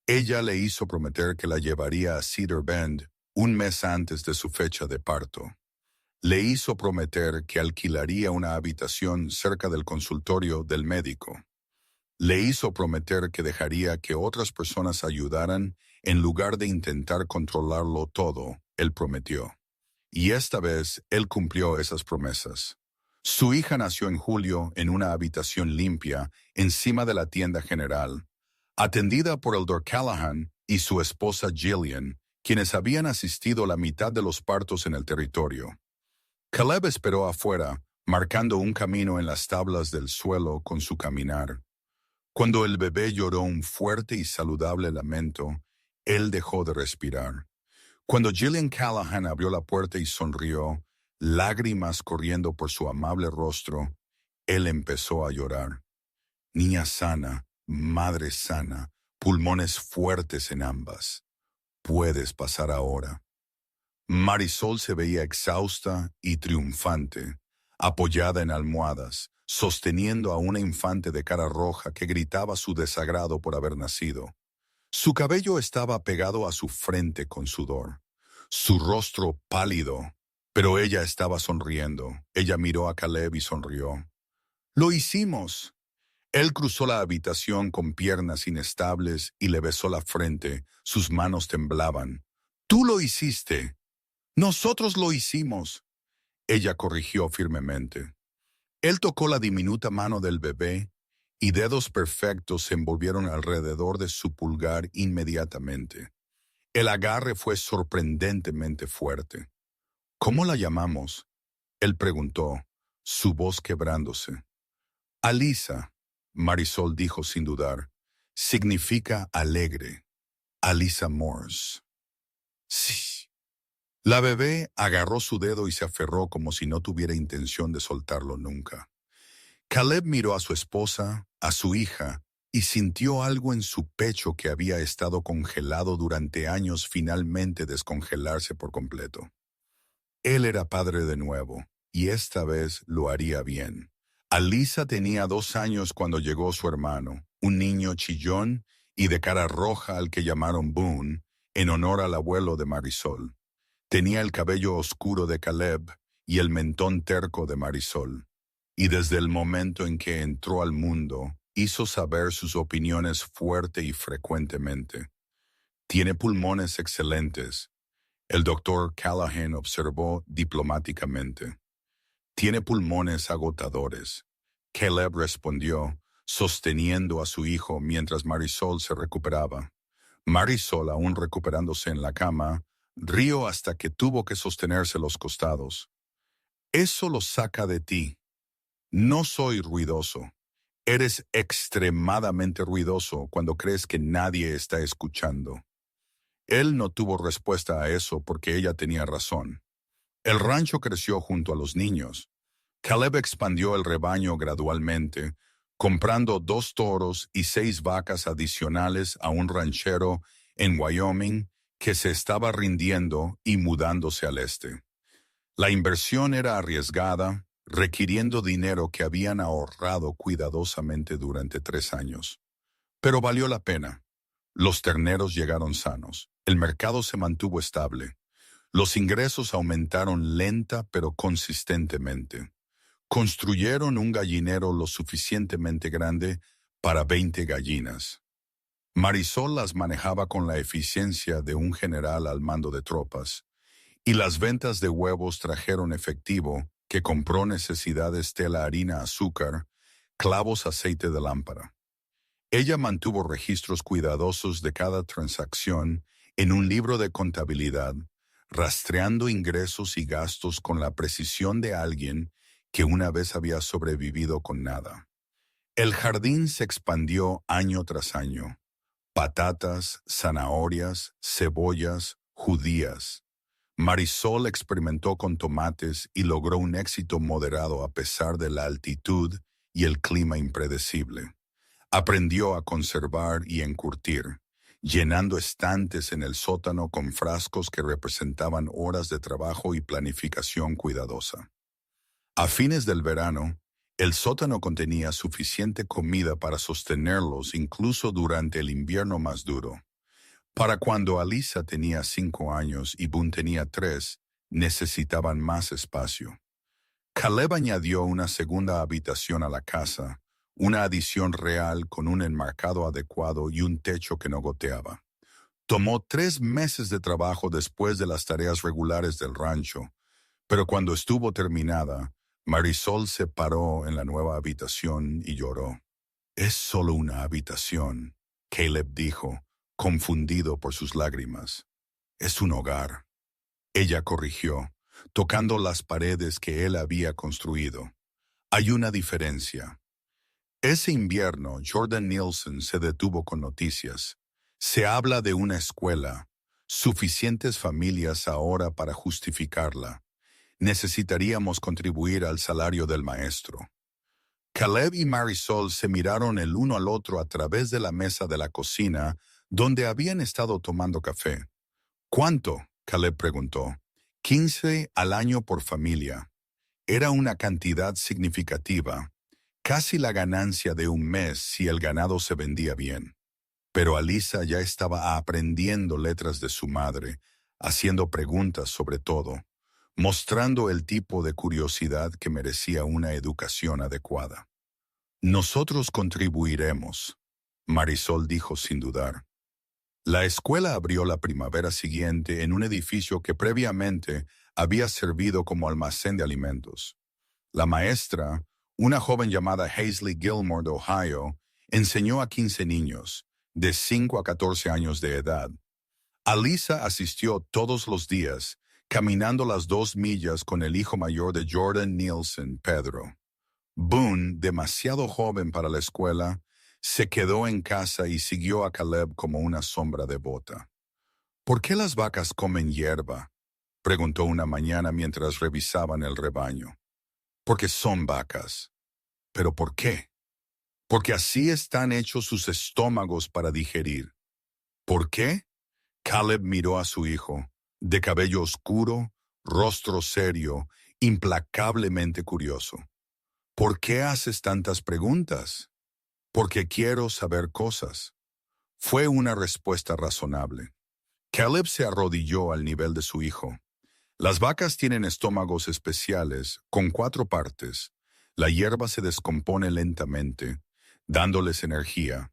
Ella le hizo prometer que la llevaría a Cedar Bend un mes antes de su fecha de parto. Le hizo prometer que alquilaría una habitación cerca del consultorio del médico. Le hizo prometer que dejaría que otras personas ayudaran en lugar de intentar controlarlo todo, él prometió. Y esta vez él cumplió esas promesas. Su hija nació en julio en una habitación limpia encima de la tienda general, atendida por el Dr. Callahan y su esposa Jillian, quienes habían asistido la mitad de los partos en el territorio. Caleb esperó afuera, marcando un camino en las tablas del suelo con su caminar. Cuando el bebé lloró un fuerte y saludable lamento, él dejó de respirar. Cuando Jillian Callahan abrió la puerta y sonrió, lágrimas corriendo por su amable rostro, él empezó a llorar. Niña sana, madre sana, pulmones fuertes en ambas. Puedes pasar ahora. Marisol se veía exhausta y triunfante, apoyada en almohadas, sosteniendo a una infante de cara roja que gritaba su desagrado por haber nacido. Su cabello estaba pegado a su frente con sudor, su rostro pálido, pero ella estaba sonriendo. Ella miró a Caleb y sonrió. ¡Lo hicimos! Él cruzó la habitación con piernas inestables y le besó la frente. Sus manos temblaban. ¡Tú lo hiciste! ¡Nosotros lo hicimos! Ella corrigió firmemente. Él tocó la diminuta mano del bebé y dedos perfectos se envolvieron alrededor de su pulgar inmediatamente. El agarre fue sorprendentemente fuerte. ¿Cómo la llamamos? Él preguntó, su voz quebrándose. Alisa, Marisol dijo sin dudar. Significa alegre. Alisa Morse. Sí. La bebé agarró su dedo y se aferró como si no tuviera intención de soltarlo nunca. Caleb miró a su esposa, a su hija, y sintió algo en su pecho que había estado congelado durante años finalmente descongelarse por completo. Él era padre de nuevo, y esta vez lo haría bien. Alisa tenía 2 años cuando llegó su hermano, un niño chillón y de cara roja al que llamaron Boone, en honor al abuelo de Marisol. Tenía el cabello oscuro de Caleb y el mentón terco de Marisol. Y desde el momento en que entró al mundo, hizo saber sus opiniones fuerte y frecuentemente. Tiene pulmones excelentes. El doctor Callahan observó diplomáticamente. Tiene pulmones agotadores. Caleb respondió, sosteniendo a su hijo mientras Marisol se recuperaba. Marisol, aún recuperándose en la cama, rió hasta que tuvo que sostenerse los costados. Eso lo saca de ti. No soy ruidoso. Eres extremadamente ruidoso cuando crees que nadie está escuchando. Él no tuvo respuesta a eso porque ella tenía razón. El rancho creció junto a los niños. Caleb expandió el rebaño gradualmente, comprando 2 toros y 6 vacas adicionales a un ranchero en Wyoming que se estaba rindiendo y mudándose al este. La inversión era arriesgada, requiriendo dinero que habían ahorrado cuidadosamente durante 3 años. Pero valió la pena. Los terneros llegaron sanos. El mercado se mantuvo estable. Los ingresos aumentaron lenta pero consistentemente. Construyeron un gallinero lo suficientemente grande para 20 gallinas. Marisol las manejaba con la eficiencia de un general al mando de tropas, y las ventas de huevos trajeron efectivo que compró necesidades de la harina, azúcar, clavos, aceite de lámpara. Ella mantuvo registros cuidadosos de cada transacción en un libro de contabilidad, rastreando ingresos y gastos con la precisión de alguien que una vez había sobrevivido con nada. El jardín se expandió año tras año. Patatas, zanahorias, cebollas, judías. Marisol experimentó con tomates y logró un éxito moderado a pesar de la altitud y el clima impredecible. Aprendió a conservar y encurtir, llenando estantes en el sótano con frascos que representaban horas de trabajo y planificación cuidadosa. A fines del verano, el sótano contenía suficiente comida para sostenerlos incluso durante el invierno más duro. Para cuando Alisa tenía 5 años y Boone tenía 3, necesitaban más espacio. Caleb añadió una segunda habitación a la casa, una adición real con un enmarcado adecuado y un techo que no goteaba. Tomó 3 meses de trabajo después de las tareas regulares del rancho, pero cuando estuvo terminada, Marisol se paró en la nueva habitación y lloró. «Es solo una habitación», Caleb dijo, confundido por sus lágrimas. «Es un hogar». Ella corrigió, tocando las paredes que él había construido. «Hay una diferencia». Ese invierno, Jordan Nielsen se detuvo con noticias. Se habla de una escuela, suficientes familias ahora para justificarla. Necesitaríamos contribuir al salario del maestro. Caleb y Marisol se miraron el uno al otro a través de la mesa de la cocina donde habían estado tomando café. «¿Cuánto?», Caleb preguntó. «15 al año por familia». Era una cantidad significativa, casi la ganancia de un mes si el ganado se vendía bien. Pero Alisa ya estaba aprendiendo letras de su madre, haciendo preguntas sobre todo, mostrando el tipo de curiosidad que merecía una educación adecuada. «Nosotros contribuiremos», Marisol dijo sin dudar. La escuela abrió la primavera siguiente en un edificio que previamente había servido como almacén de alimentos. La maestra, Una joven llamada Hazley Gilmore de Ohio enseñó a 15 niños, de 5 a 14 años de edad. Alisa asistió todos los días, caminando las 2 millas con el hijo mayor de Jordan Nielsen, Pedro. Boone, demasiado joven para la escuela, se quedó en casa y siguió a Caleb como una sombra devota. ¿Por qué las vacas comen hierba?, preguntó una mañana mientras revisaban el rebaño. Porque son vacas. ¿Pero por qué? Porque así están hechos sus estómagos para digerir. ¿Por qué? Caleb miró a su hijo, de cabello oscuro, rostro serio, implacablemente curioso. ¿Por qué haces tantas preguntas? Porque quiero saber cosas. Fue una respuesta razonable. Caleb se arrodilló al nivel de su hijo. Las vacas tienen estómagos especiales, con 4 partes. La hierba se descompone lentamente, dándoles energía.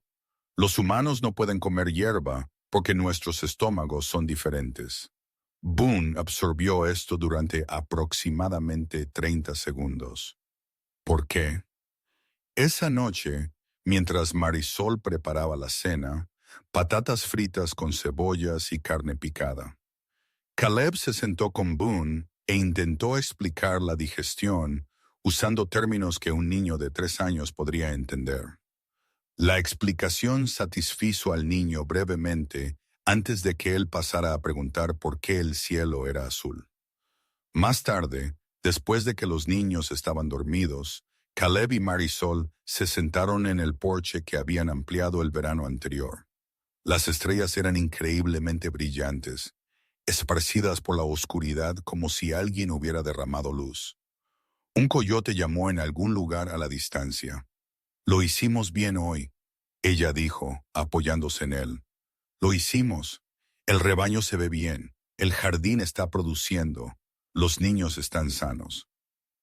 Los humanos no pueden comer hierba porque nuestros estómagos son diferentes. Boone absorbió esto durante aproximadamente 30 segundos. ¿Por qué? Esa noche, mientras Marisol preparaba la cena, patatas fritas con cebollas y carne picada, Caleb se sentó con Boone e intentó explicar la digestión usando términos que un niño de 3 años podría entender. La explicación satisfizo al niño brevemente antes de que él pasara a preguntar por qué el cielo era azul. Más tarde, después de que los niños estaban dormidos, Caleb y Marisol se sentaron en el porche que habían ampliado el verano anterior. Las estrellas eran increíblemente brillantes, esparcidas por la oscuridad como si alguien hubiera derramado luz. Un coyote llamó en algún lugar a la distancia. «Lo hicimos bien hoy», ella dijo, apoyándose en él. «Lo hicimos. El rebaño se ve bien. El jardín está produciendo. Los niños están sanos».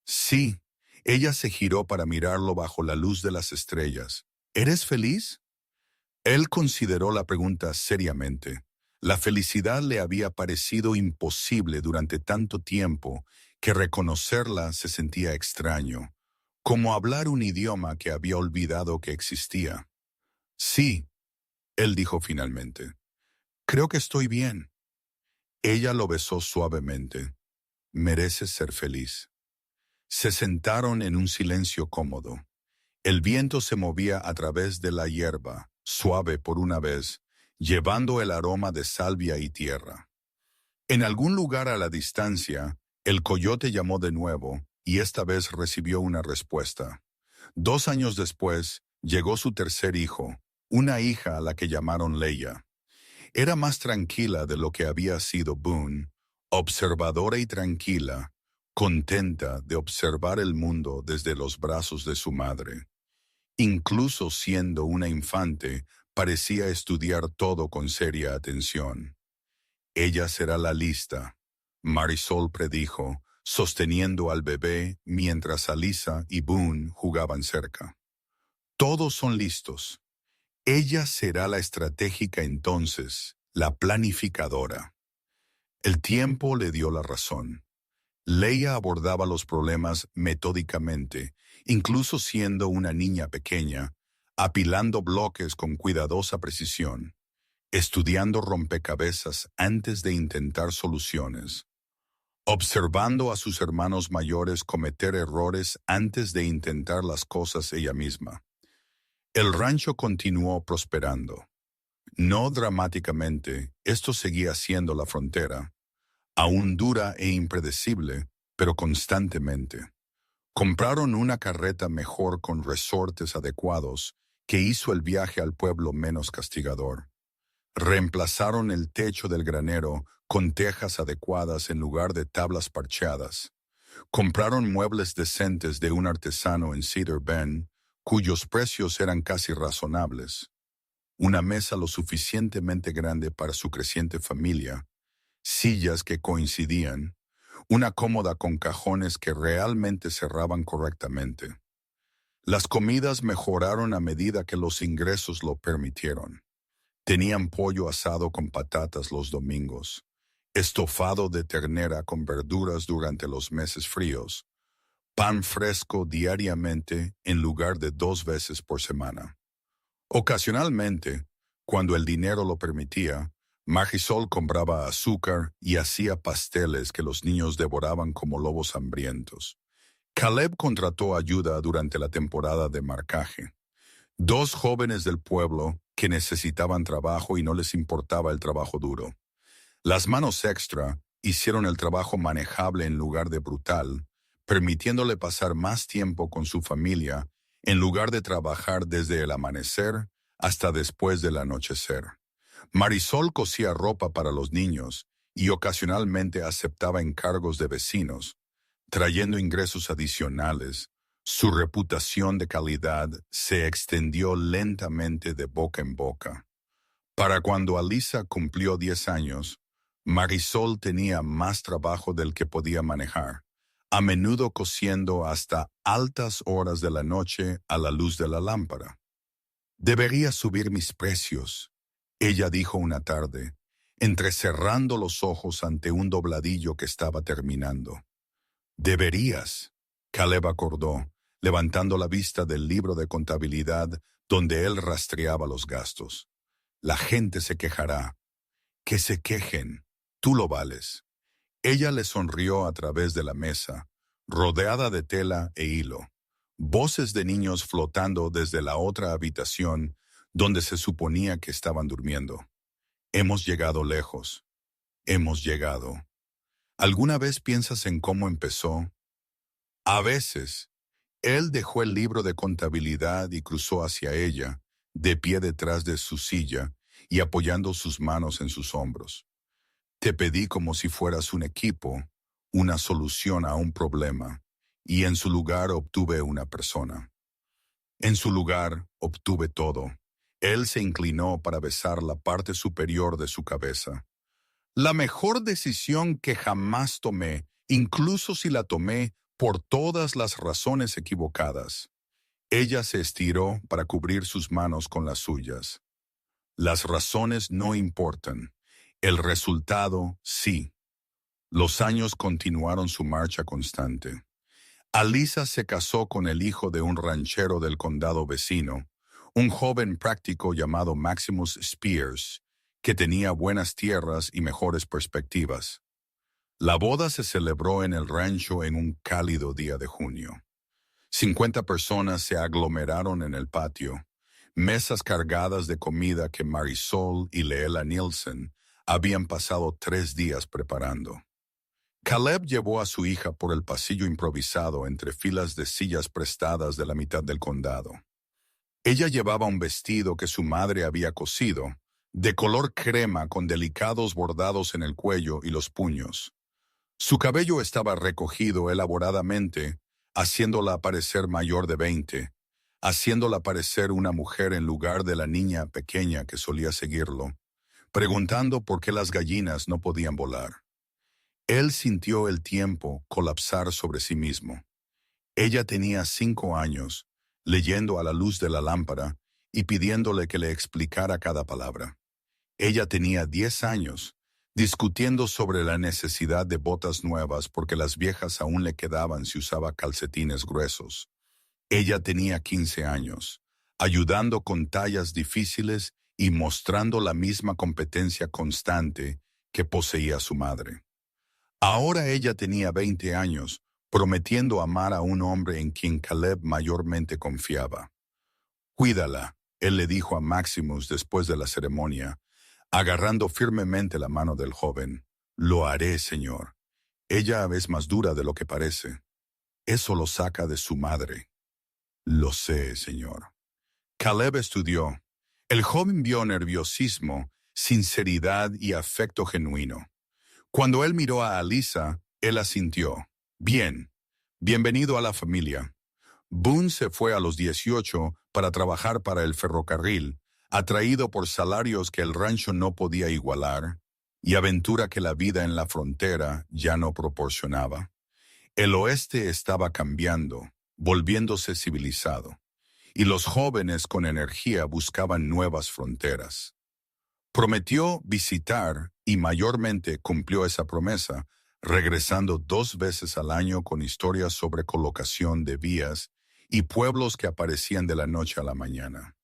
«Sí». Ella se giró para mirarlo bajo la luz de las estrellas. «¿Eres feliz?». Él consideró la pregunta seriamente. La felicidad le había parecido imposible durante tanto tiempo que reconocerla se sentía extraño, como hablar un idioma que había olvidado que existía. «Sí», él dijo finalmente. «Creo que estoy bien». Ella lo besó suavemente. «Mereces ser feliz». Se sentaron en un silencio cómodo. El viento se movía a través de la hierba, suave por una vez, llevando el aroma de salvia y tierra. En algún lugar a la distancia, el coyote llamó de nuevo y esta vez recibió una respuesta. 2 años después, llegó su tercer hijo, una hija a la que llamaron Leia. Era más tranquila de lo que había sido Boone, observadora y tranquila, contenta de observar el mundo desde los brazos de su madre. Incluso siendo una infante, parecía estudiar todo con seria atención. «Ella será la lista», Marisol predijo, sosteniendo al bebé mientras Alisa y Boone jugaban cerca. «Todos son listos. Ella será la estratégica entonces, la planificadora». El tiempo le dio la razón. Leia abordaba los problemas metódicamente, incluso siendo una niña pequeña, apilando bloques con cuidadosa precisión, estudiando rompecabezas antes de intentar soluciones, observando a sus hermanos mayores cometer errores antes de intentar las cosas ella misma. El rancho continuó prosperando. No dramáticamente, esto seguía siendo la frontera, aún dura e impredecible, pero constantemente. Compraron una carreta mejor con resortes adecuados que hizo el viaje al pueblo menos castigador. Reemplazaron el techo del granero con tejas adecuadas en lugar de tablas parcheadas. Compraron muebles decentes de un artesano en Cedar Bend, cuyos precios eran casi razonables. Una mesa lo suficientemente grande para su creciente familia, sillas que coincidían, una cómoda con cajones que realmente cerraban correctamente. Las comidas mejoraron a medida que los ingresos lo permitieron. Tenían pollo asado con patatas los domingos, estofado de ternera con verduras durante los meses fríos, pan fresco diariamente en lugar de 2 veces por semana. Ocasionalmente, cuando el dinero lo permitía, Marisol compraba azúcar y hacía pasteles que los niños devoraban como lobos hambrientos. Caleb contrató ayuda durante la temporada de marcaje. 2 jóvenes del pueblo que necesitaban trabajo y no les importaba el trabajo duro. Las manos extra hicieron el trabajo manejable en lugar de brutal, permitiéndole pasar más tiempo con su familia en lugar de trabajar desde el amanecer hasta después del anochecer. Marisol cosía ropa para los niños y ocasionalmente aceptaba encargos de vecinos, trayendo ingresos adicionales. Su reputación de calidad se extendió lentamente de boca en boca. Para cuando Alisa cumplió 10 años, Marisol tenía más trabajo del que podía manejar, a menudo cosiendo hasta altas horas de la noche a la luz de la lámpara. «Debería subir mis precios», ella dijo una tarde, entrecerrando los ojos ante un dobladillo que estaba terminando. «Deberías», Caleb acordó, levantando la vista del libro de contabilidad donde él rastreaba los gastos. «La gente se quejará». «Que se quejen. Tú lo vales». Ella le sonrió a través de la mesa, rodeada de tela e hilo. Voces de niños flotando desde la otra habitación donde se suponía que estaban durmiendo. «Hemos llegado lejos. Hemos llegado». ¿Alguna vez piensas en cómo empezó? A veces. Él dejó el libro de contabilidad y cruzó hacia ella, de pie detrás de su silla y apoyando sus manos en sus hombros. «Te pedí como si fueras un equipo, una solución a un problema, y en su lugar obtuve una persona. En su lugar obtuve todo». Él se inclinó para besar la parte superior de su cabeza. «La mejor decisión que jamás tomé, incluso si la tomé por todas las razones equivocadas». Ella se estiró para cubrir sus manos con las suyas. «Las razones no importan. El resultado sí». Los años continuaron su marcha constante. Alisa se casó con el hijo de un ranchero del condado vecino, un joven práctico llamado Maximus Spears, que tenía buenas tierras y mejores perspectivas. La boda se celebró en el rancho en un cálido día de junio. 50 personas se aglomeraron en el patio, mesas cargadas de comida que Marisol y Leela Nielsen habían pasado 3 días preparando. Caleb llevó a su hija por el pasillo improvisado entre filas de sillas prestadas de la mitad del condado. Ella llevaba un vestido que su madre había cosido, de color crema con delicados bordados en el cuello y los puños. Su cabello estaba recogido elaboradamente, haciéndola parecer mayor de 20, haciéndola parecer una mujer en lugar de la niña pequeña que solía seguirlo, preguntando por qué las gallinas no podían volar. Él sintió el tiempo colapsar sobre sí mismo. Ella tenía 5 años, leyendo a la luz de la lámpara y pidiéndole que le explicara cada palabra. Ella tenía 10 años, discutiendo sobre la necesidad de botas nuevas porque las viejas aún le quedaban si usaba calcetines gruesos. Ella tenía 15 años, ayudando con tallas difíciles y mostrando la misma competencia constante que poseía su madre. Ahora ella tenía 20 años, prometiendo amar a un hombre en quien Caleb mayormente confiaba. «Cuídala», él le dijo a Maximus después de la ceremonia, agarrando firmemente la mano del joven. «Lo haré, señor. Ella es más dura de lo que parece. Eso lo saca de su madre». «Lo sé, señor». Caleb estudió. El joven vio nerviosismo, sinceridad y afecto genuino. Cuando él miró a Alisa, él asintió. «Bien. Bienvenido a la familia». Boone se fue a los 18 para trabajar para el ferrocarril, atraído por salarios que el rancho no podía igualar y aventura que la vida en la frontera ya no proporcionaba. El oeste estaba cambiando, volviéndose civilizado, y los jóvenes con energía buscaban nuevas fronteras. Prometió visitar, y mayormente cumplió esa promesa, regresando 2 veces al año con historias sobre colocación de vías y pueblos que aparecían de la noche a la mañana.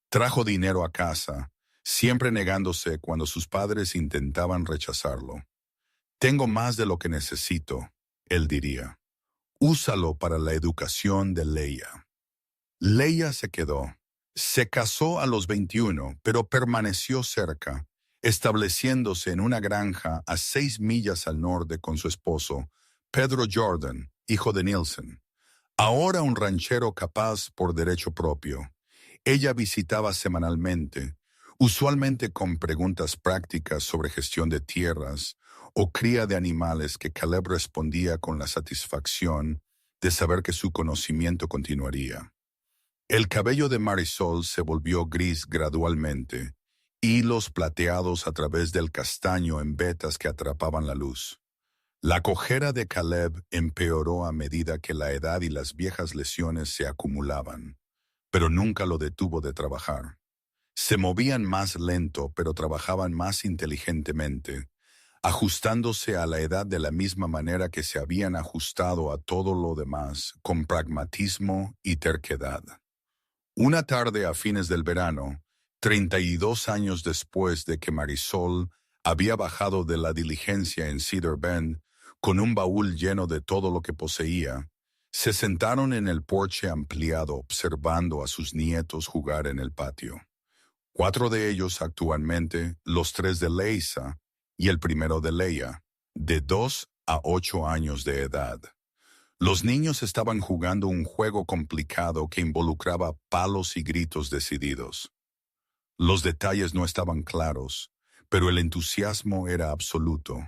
Trajo dinero a casa, siempre negándose cuando sus padres intentaban rechazarlo. Tengo más de lo que necesito, él diría. Úsalo para la educación de Leia. Leia se quedó. Se casó a los 21, pero permaneció cerca, estableciéndose en una granja a 6 millas al norte con su esposo, Pedro Jordan, hijo de Nielsen. Ahora un ranchero capaz por derecho propio. Ella visitaba semanalmente, usualmente con preguntas prácticas sobre gestión de tierras o cría de animales que Caleb respondía con la satisfacción de saber que su conocimiento continuaría. El cabello de Marisol se volvió gris gradualmente, hilos plateados a través del castaño en vetas que atrapaban la luz. La cojera de Caleb empeoró a medida que la edad y las viejas lesiones se acumulaban, pero nunca lo detuvo de trabajar. Se movían más lento, pero trabajaban más inteligentemente, ajustándose a la edad de la misma manera que se habían ajustado a todo lo demás, con pragmatismo y terquedad. Una tarde a fines del verano, 32 años después de que Marisol había bajado de la diligencia en Cedar Bend con un baúl lleno de todo lo que poseía, se sentaron en el porche ampliado observando a sus nietos jugar en el patio. 4 de ellos actualmente, los 3 de Leisa y el primero de Leia, de 2 a 8 años de edad. Los niños estaban jugando un juego complicado que involucraba palos y gritos decididos. Los detalles no estaban claros, pero el entusiasmo era absoluto.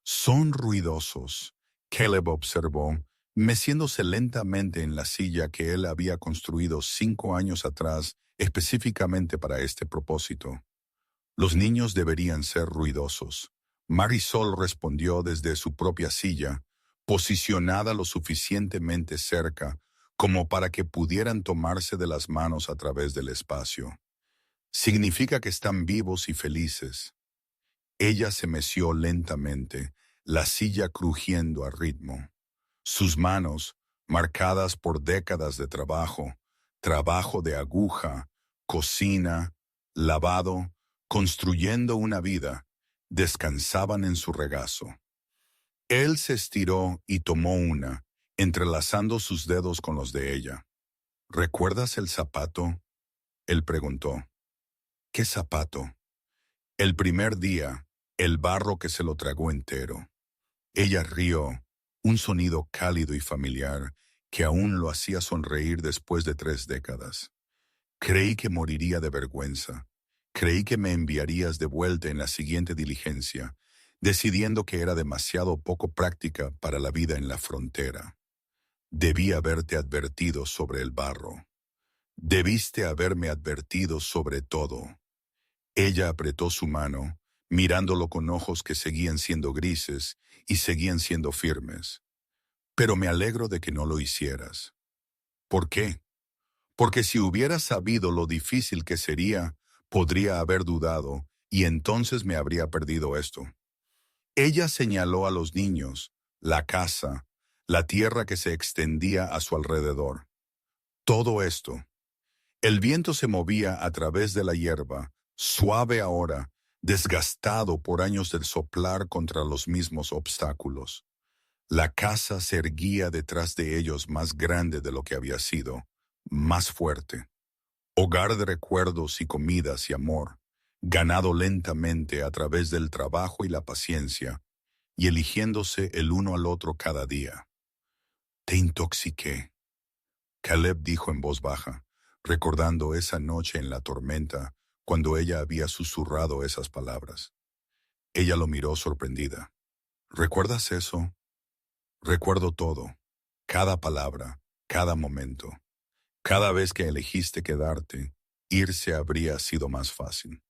Son ruidosos, Caleb observó, meciéndose lentamente en la silla que él había construido 5 años atrás específicamente para este propósito. Los niños deberían ser ruidosos. Marisol respondió desde su propia silla, posicionada lo suficientemente cerca como para que pudieran tomarse de las manos a través del espacio. Significa que están vivos y felices. Ella se meció lentamente, la silla crujiendo a ritmo. Sus manos, marcadas por décadas de trabajo de aguja, cocina, lavado, construyendo una vida, descansaban en su regazo. Él se estiró y tomó una, entrelazando sus dedos con los de ella. ¿Recuerdas el zapato? Él preguntó. ¿Qué zapato? El primer día, el barro que se lo tragó entero. Ella rió, un sonido cálido y familiar que aún lo hacía sonreír después de 3 décadas. Creí que moriría de vergüenza. Creí que me enviarías de vuelta en la siguiente diligencia, decidiendo que era demasiado poco práctica para la vida en la frontera. Debí haberte advertido sobre el barro. Debiste haberme advertido sobre todo. Ella apretó su mano, mirándolo con ojos que seguían siendo grises y seguían siendo firmes. Pero me alegro de que no lo hicieras. ¿Por qué? Porque si hubiera sabido lo difícil que sería, podría haber dudado, y entonces me habría perdido esto. Ella señaló a los niños, la casa, la tierra que se extendía a su alrededor. Todo esto. El viento se movía a través de la hierba, suave ahora, desgastado por años del soplar contra los mismos obstáculos. La casa se erguía detrás de ellos más grande de lo que había sido, más fuerte. Hogar de recuerdos y comidas y amor, ganado lentamente a través del trabajo y la paciencia, y eligiéndose el uno al otro cada día. Te intoxiqué, Caleb dijo en voz baja, recordando esa noche en la tormenta cuando ella había susurrado esas palabras. Ella lo miró sorprendida. ¿Recuerdas eso? Recuerdo todo, cada palabra, cada momento. Cada vez que elegiste quedarte, irse habría sido más fácil.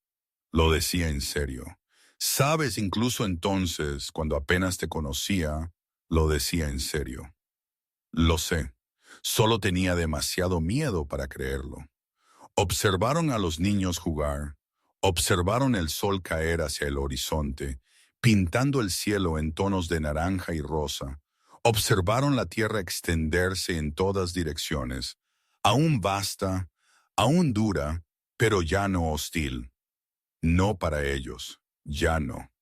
Lo decía en serio. Sabes, incluso entonces, cuando apenas te conocía, lo decía en serio. Lo sé. Solo tenía demasiado miedo para creerlo. Observaron a los niños jugar, observaron el sol caer hacia el horizonte, pintando el cielo en tonos de naranja y rosa. Observaron la tierra extenderse en todas direcciones, aún vasta, aún dura, pero ya no hostil. No para ellos, ya no.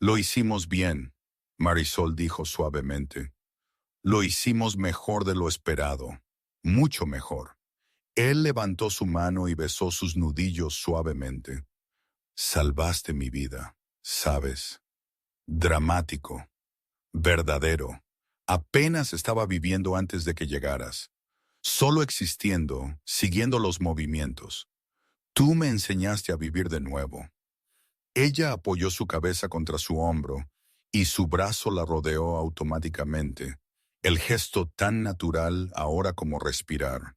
Lo hicimos bien, Marisol dijo suavemente. Lo hicimos mejor de lo esperado, mucho mejor. Él levantó su mano y besó sus nudillos suavemente. Salvaste mi vida, ¿sabes? Dramático, verdadero. Apenas estaba viviendo antes de que llegaras. Solo existiendo, siguiendo los movimientos. Tú me enseñaste a vivir de nuevo. Ella apoyó su cabeza contra su hombro y su brazo la rodeó automáticamente. El gesto tan natural ahora como respirar.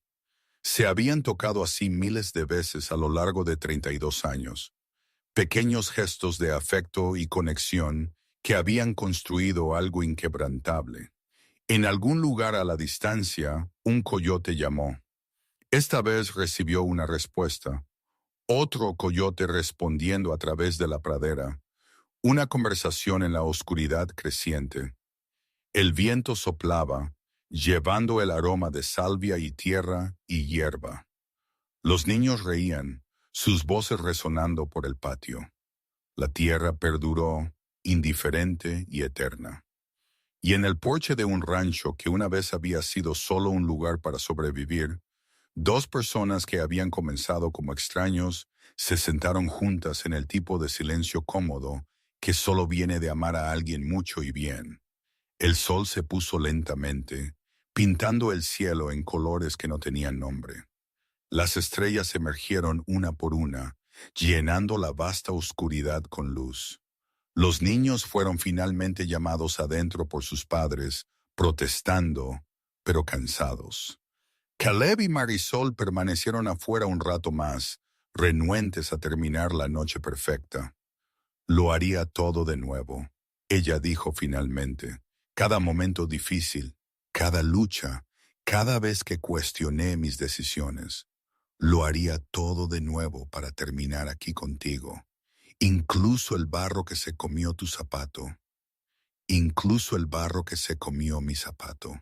Se habían tocado así miles de veces a lo largo de 32 años. Pequeños gestos de afecto y conexión que habían construido algo inquebrantable. En algún lugar a la distancia, un coyote llamó. Esta vez recibió una respuesta. Otro coyote respondiendo a través de la pradera. Una conversación en la oscuridad creciente. El viento soplaba, llevando el aroma de salvia y tierra y hierba. Los niños reían, sus voces resonando por el patio. La tierra perduró, indiferente y eterna. Y en el porche de un rancho que una vez había sido solo un lugar para sobrevivir, dos personas que habían comenzado como extraños se sentaron juntas en el tipo de silencio cómodo que solo viene de amar a alguien mucho y bien. El sol se puso lentamente, pintando el cielo en colores que no tenían nombre. Las estrellas emergieron una por una, llenando la vasta oscuridad con luz. Los niños fueron finalmente llamados adentro por sus padres, protestando, pero cansados. Caleb y Marisol permanecieron afuera un rato más, renuentes a terminar la noche perfecta. Lo haría todo de nuevo, ella dijo finalmente. Cada momento difícil, cada lucha, cada vez que cuestioné mis decisiones, lo haría todo de nuevo para terminar aquí contigo. Incluso el barro que se comió tu zapato. Incluso el barro que se comió mi zapato.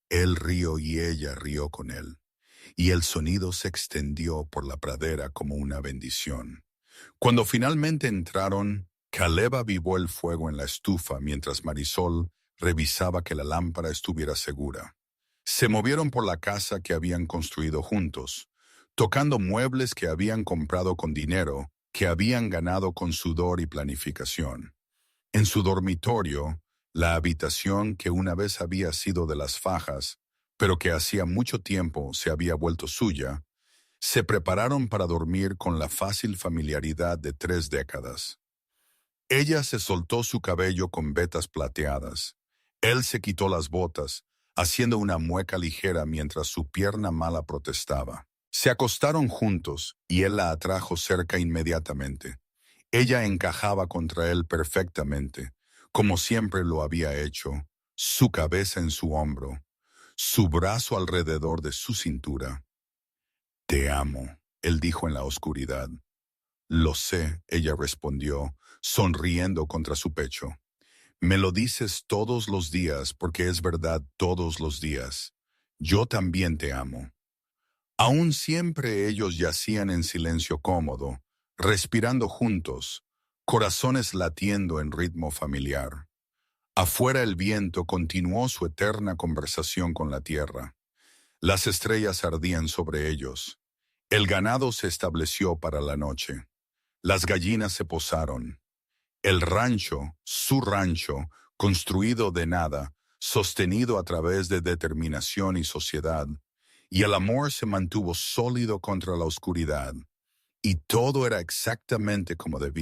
Él rió y ella rió con él. Y el sonido se extendió por la pradera como una bendición. Cuando finalmente entraron, Caleb avivó el fuego en la estufa mientras Marisol revisaba que la lámpara estuviera segura. Se movieron por la casa que habían construido juntos, tocando muebles que habían comprado con dinero, que habían ganado con sudor y planificación. En su dormitorio, la habitación que una vez había sido de las Fajas, pero que hacía mucho tiempo se había vuelto suya, se prepararon para dormir con la fácil familiaridad de 3 décadas. Ella se soltó su cabello con vetas plateadas. Él se quitó las botas, haciendo una mueca ligera mientras su pierna mala protestaba. Se acostaron juntos y él la atrajo cerca inmediatamente. Ella encajaba contra él perfectamente, como siempre lo había hecho, su cabeza en su hombro, su brazo alrededor de su cintura. Te amo, él dijo en la oscuridad. Lo sé, ella respondió, sonriendo contra su pecho. Me lo dices todos los días porque es verdad todos los días. Yo también te amo. Aún siempre ellos yacían en silencio cómodo, respirando juntos, corazones latiendo en ritmo familiar. Afuera el viento continuó su eterna conversación con la tierra. Las estrellas ardían sobre ellos. El ganado se estableció para la noche. Las gallinas se posaron. El rancho, su rancho, construido de nada, sostenido a través de determinación y sociedad, y el amor se mantuvo sólido contra la oscuridad, y todo era exactamente como debía.